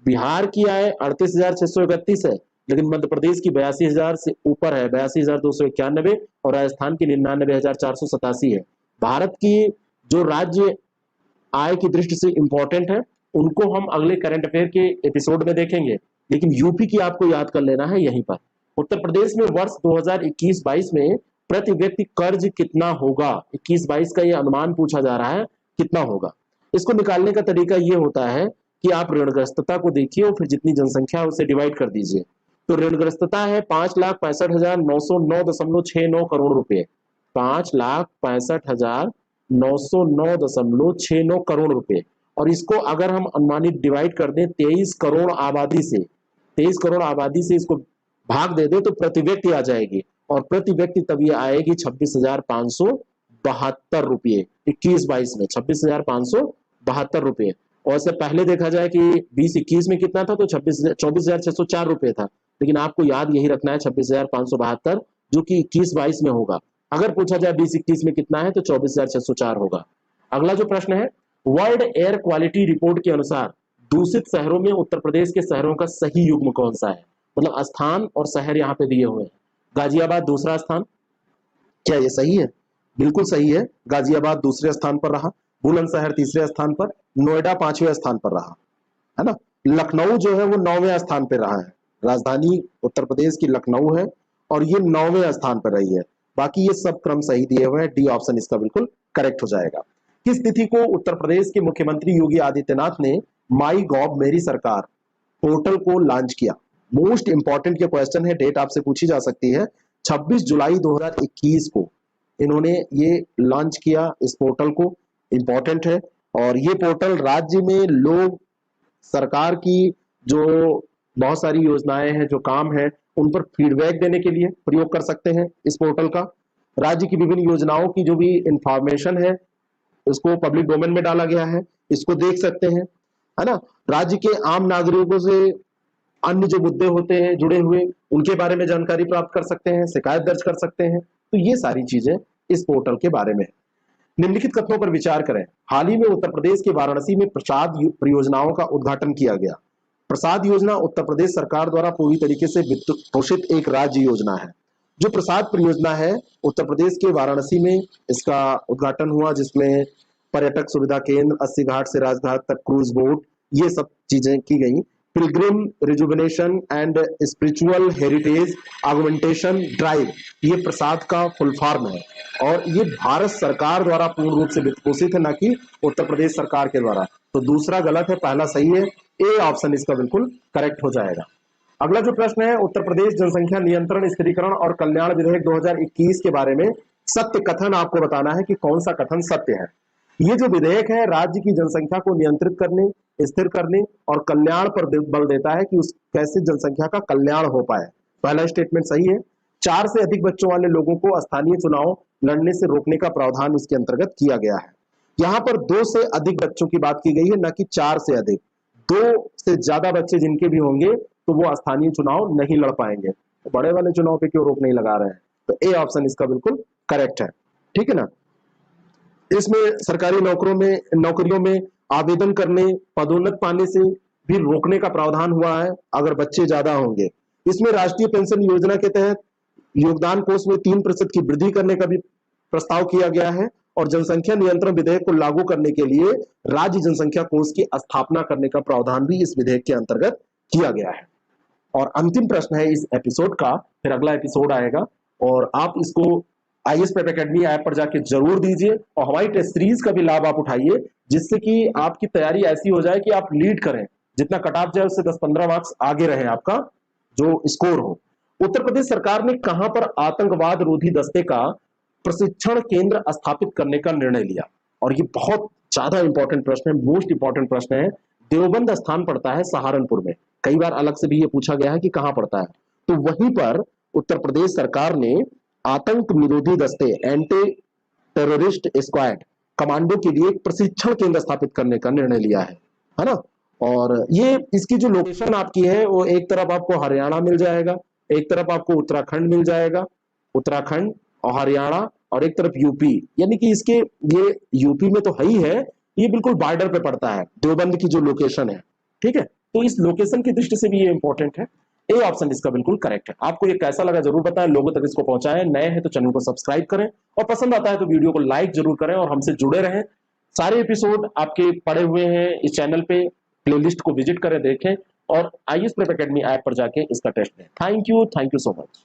बिहार की आय 38,631 है, लेकिन मध्य प्रदेश की 82,000 से ऊपर है, 82,291, और राजस्थान की 99,487 है। भारत की जो राज्य आय की दृष्टि से इंपॉर्टेंट है उनको हम अगले करंट अफेयर के एपिसोड में देखेंगे, लेकिन यूपी की आपको याद कर लेना है यहीं पर। उत्तर प्रदेश में वर्ष 2021-22 में प्रति व्यक्ति कर्ज कितना होगा? 21-22 का ये अनुमान पूछा जा रहा है, कितना होगा? इसको निकालने का तरीका ये होता है कि आप ऋणग्रस्तता को देखिए और फिर जितनी जनसंख्या है उसे डिवाइड कर दीजिए। तो ऋणग्रस्तता है 5,65,909.69 करोड़ रुपए, 5,65,909.69 करोड़ रुपए। और इसको अगर हम अनुमानित डिवाइड कर दें 23 करोड़ आबादी से, 23 करोड़ आबादी से इसको भाग दे दे तो प्रति व्यक्ति आ जाएगी, और प्रति व्यक्ति तब ये आएगी 26,572 रुपये 21-22 में, 26,572 रुपये। और इससे पहले देखा जाए कि 20-21 में कितना था, तो 24,604 रुपये था, लेकिन आपको याद यही रखना है 26,572, जो कि 21-22 में होगा। अगर पूछा जाए 20-21 में कितना है तो 24,604 होगा। अगला जो प्रश्न है, वर्ल्ड एयर क्वालिटी रिपोर्ट के अनुसार दूषित शहरों में उत्तर प्रदेश के शहरों का सही युग्म कौन सा है? मतलब स्थान और शहर यहाँ पे दिए हुए हैं। गाजियाबाद दूसरा स्थान, क्या ये सही है? बिल्कुल सही है, गाजियाबाद दूसरे स्थान पर रहा, बुलंदशहर तीसरे स्थान पर, नोएडा 5वें स्थान पर रहा, है ना। लखनऊ जो है वो 9वें स्थान पर रहा है, राजधानी उत्तर प्रदेश की लखनऊ है और ये 9वें स्थान पर रही है। बाकी ये सब क्रम सही दिए हुए हैं, डी ऑप्शन इसका बिल्कुल करेक्ट हो जाएगा। किस तिथि को उत्तर प्रदेश के मुख्यमंत्री योगी आदित्यनाथ ने माई गॉव मेरी सरकार पोर्टल को लॉन्च किया? मोस्ट इंपॉर्टेंट ये क्वेश्चन है, डेट आपसे पूछी जा सकती है। 26 जुलाई 2021 को इन्होंने ये लॉन्च किया इस पोर्टल को, इंपॉर्टेंट है। और ये पोर्टल राज्य में लोग सरकार की जो बहुत सारी योजनाएं हैं, जो काम है, उन पर फीडबैक देने के लिए प्रयोग कर सकते हैं इस पोर्टल का। राज्य की विभिन्न योजनाओं की जो भी इंफॉर्मेशन है उसको पब्लिक डोमेन में डाला गया है, इसको देख सकते हैं, है ना। राज्य के आम नागरिकों से अन्य जो मुद्दे होते हैं जुड़े हुए, उनके बारे में जानकारी प्राप्त कर सकते हैं, शिकायत दर्ज कर सकते हैं। तो ये सारी चीजें इस पोर्टल के बारे में। निम्नलिखित कथनों पर विचार करें। हाल ही में उत्तर प्रदेश के वाराणसी में प्रसाद परियोजनाओं का उद्घाटन किया गया। प्रसाद योजना उत्तर प्रदेश सरकार द्वारा पूरी तरीके से वित्त पोषित एक राज्य योजना है। जो प्रसाद परियोजना है उत्तर प्रदेश के वाराणसी में इसका उद्घाटन हुआ, जिसमें पर्यटक सुविधा केंद्र, 80 घाट से राजघाट तक क्रूज बोट, ये सब चीजें की गई। Pilgrim rejuvenation and spiritual heritage augmentation drive, ये प्रसाद का फुल फॉर्म है, और ये भारत सरकार द्वारा पूर्ण रूप से वित्त पोषित है, न कि उत्तर प्रदेश सरकार के द्वारा। तो दूसरा गलत है, पहला सही है, ए ऑप्शन इसका बिल्कुल करेक्ट हो जाएगा। अगला जो प्रश्न है, उत्तर प्रदेश जनसंख्या नियंत्रण, स्थिरीकरण और कल्याण विधेयक 2021 के बारे में सत्य कथन आपको बताना है कि कौन सा कथन सत्य है। ये जो विधेयक है राज्य की जनसंख्या को नियंत्रित करने, स्थिर करने और कल्याण पर बल देता है कि उस कैसे जनसंख्या का कल्याण हो पाए। पहला स्टेटमेंट सही है। 4 से अधिक बच्चों वाले लोगों को स्थानीय चुनाव लड़ने से रोकने का प्रावधान इसके अंतर्गत किया गया है। यहां पर 2 से अधिक बच्चों की बात की गई है, ना कि 4 से अधिक। 2 से ज्यादा बच्चे जिनके भी होंगे तो वो स्थानीय चुनाव नहीं लड़ पाएंगे। तो बड़े वाले चुनाव पे क्यों रोक नहीं लगा रहे हैं? तो ए ऑप्शन इसका बिल्कुल करेक्ट है। ठीक है ना। इसमें सरकारी नौकरियों में आवेदन करने, पदोन्नत पाने से भी रोकने का प्रावधान हुआ है अगर बच्चे ज्यादा होंगे। इसमें राष्ट्रीय पेंशन योजना के तहत योगदान कोष में 3% की वृद्धि करने का भी प्रस्ताव किया गया है और जनसंख्या नियंत्रण विधेयक को लागू करने के लिए राज्य जनसंख्या कोष की स्थापना करने का प्रावधान भी इस विधेयक के अंतर्गत किया गया है। और अंतिम प्रश्न है इस एपिसोड का, फिर अगला एपिसोड आएगा और आप इसको आईएएस प्रेप एकेडमी ऐप पर जाके जरूर दीजिए और हमारी टेस्ट सीरीज का भी लाभ आप उठाइए, जिससे कि आपकी तैयारी ऐसी हो जाए कि आप लीड करें, जितना कट ऑफ जाए उससे 10-15 मार्क्स आगे रहे आपका जो स्कोर हो। उत्तर प्रदेश सरकार ने कहां पर आतंकवाद रोधी दस्ते का प्रशिक्षण केंद्र स्थापित करने का निर्णय लिया? और ये बहुत ज्यादा इंपॉर्टेंट प्रश्न है, मोस्ट इंपॉर्टेंट प्रश्न है। देवबंद स्थान पड़ता है सहारनपुर में। कई बार अलग से भी ये पूछा गया है कि कहां पड़ता है, तो वहीं पर उत्तर प्रदेश सरकार ने आतंक निरोधी दस्ते, एंटी टेररिस्ट स्क्वाड कमांडो के लिए एक प्रशिक्षण केंद्र स्थापित करने का निर्णय लिया है ना। और ये इसकी जो लोकेशन आपकी है वो एक तरफ आपको हरियाणा मिल जाएगा, एक तरफ आपको उत्तराखंड मिल जाएगा, उत्तराखंड और हरियाणा, और एक तरफ यूपी, यानी कि इसके ये यूपी में तो है ही है, ये बिल्कुल बॉर्डर पे पड़ता है देवबंद की जो लोकेशन है। ठीक है, तो इस लोकेशन की दृष्टि से भी ये इंपॉर्टेंट है। ए ऑप्शन इसका बिल्कुल करेक्ट है। आपको ये कैसा लगा जरूर बताएं, लोगों तक इसको पहुंचाएं। नए हैं तो चैनल को सब्सक्राइब करें और पसंद आता है तो वीडियो को लाइक जरूर करें और हमसे जुड़े रहें। सारे एपिसोड आपके पड़े हुए हैं इस चैनल पे, प्लेलिस्ट को विजिट करें, देखें और आईएएस प्रेप एकेडमी ऐप पर जाके इसका टेस्ट दें। Thank you so much.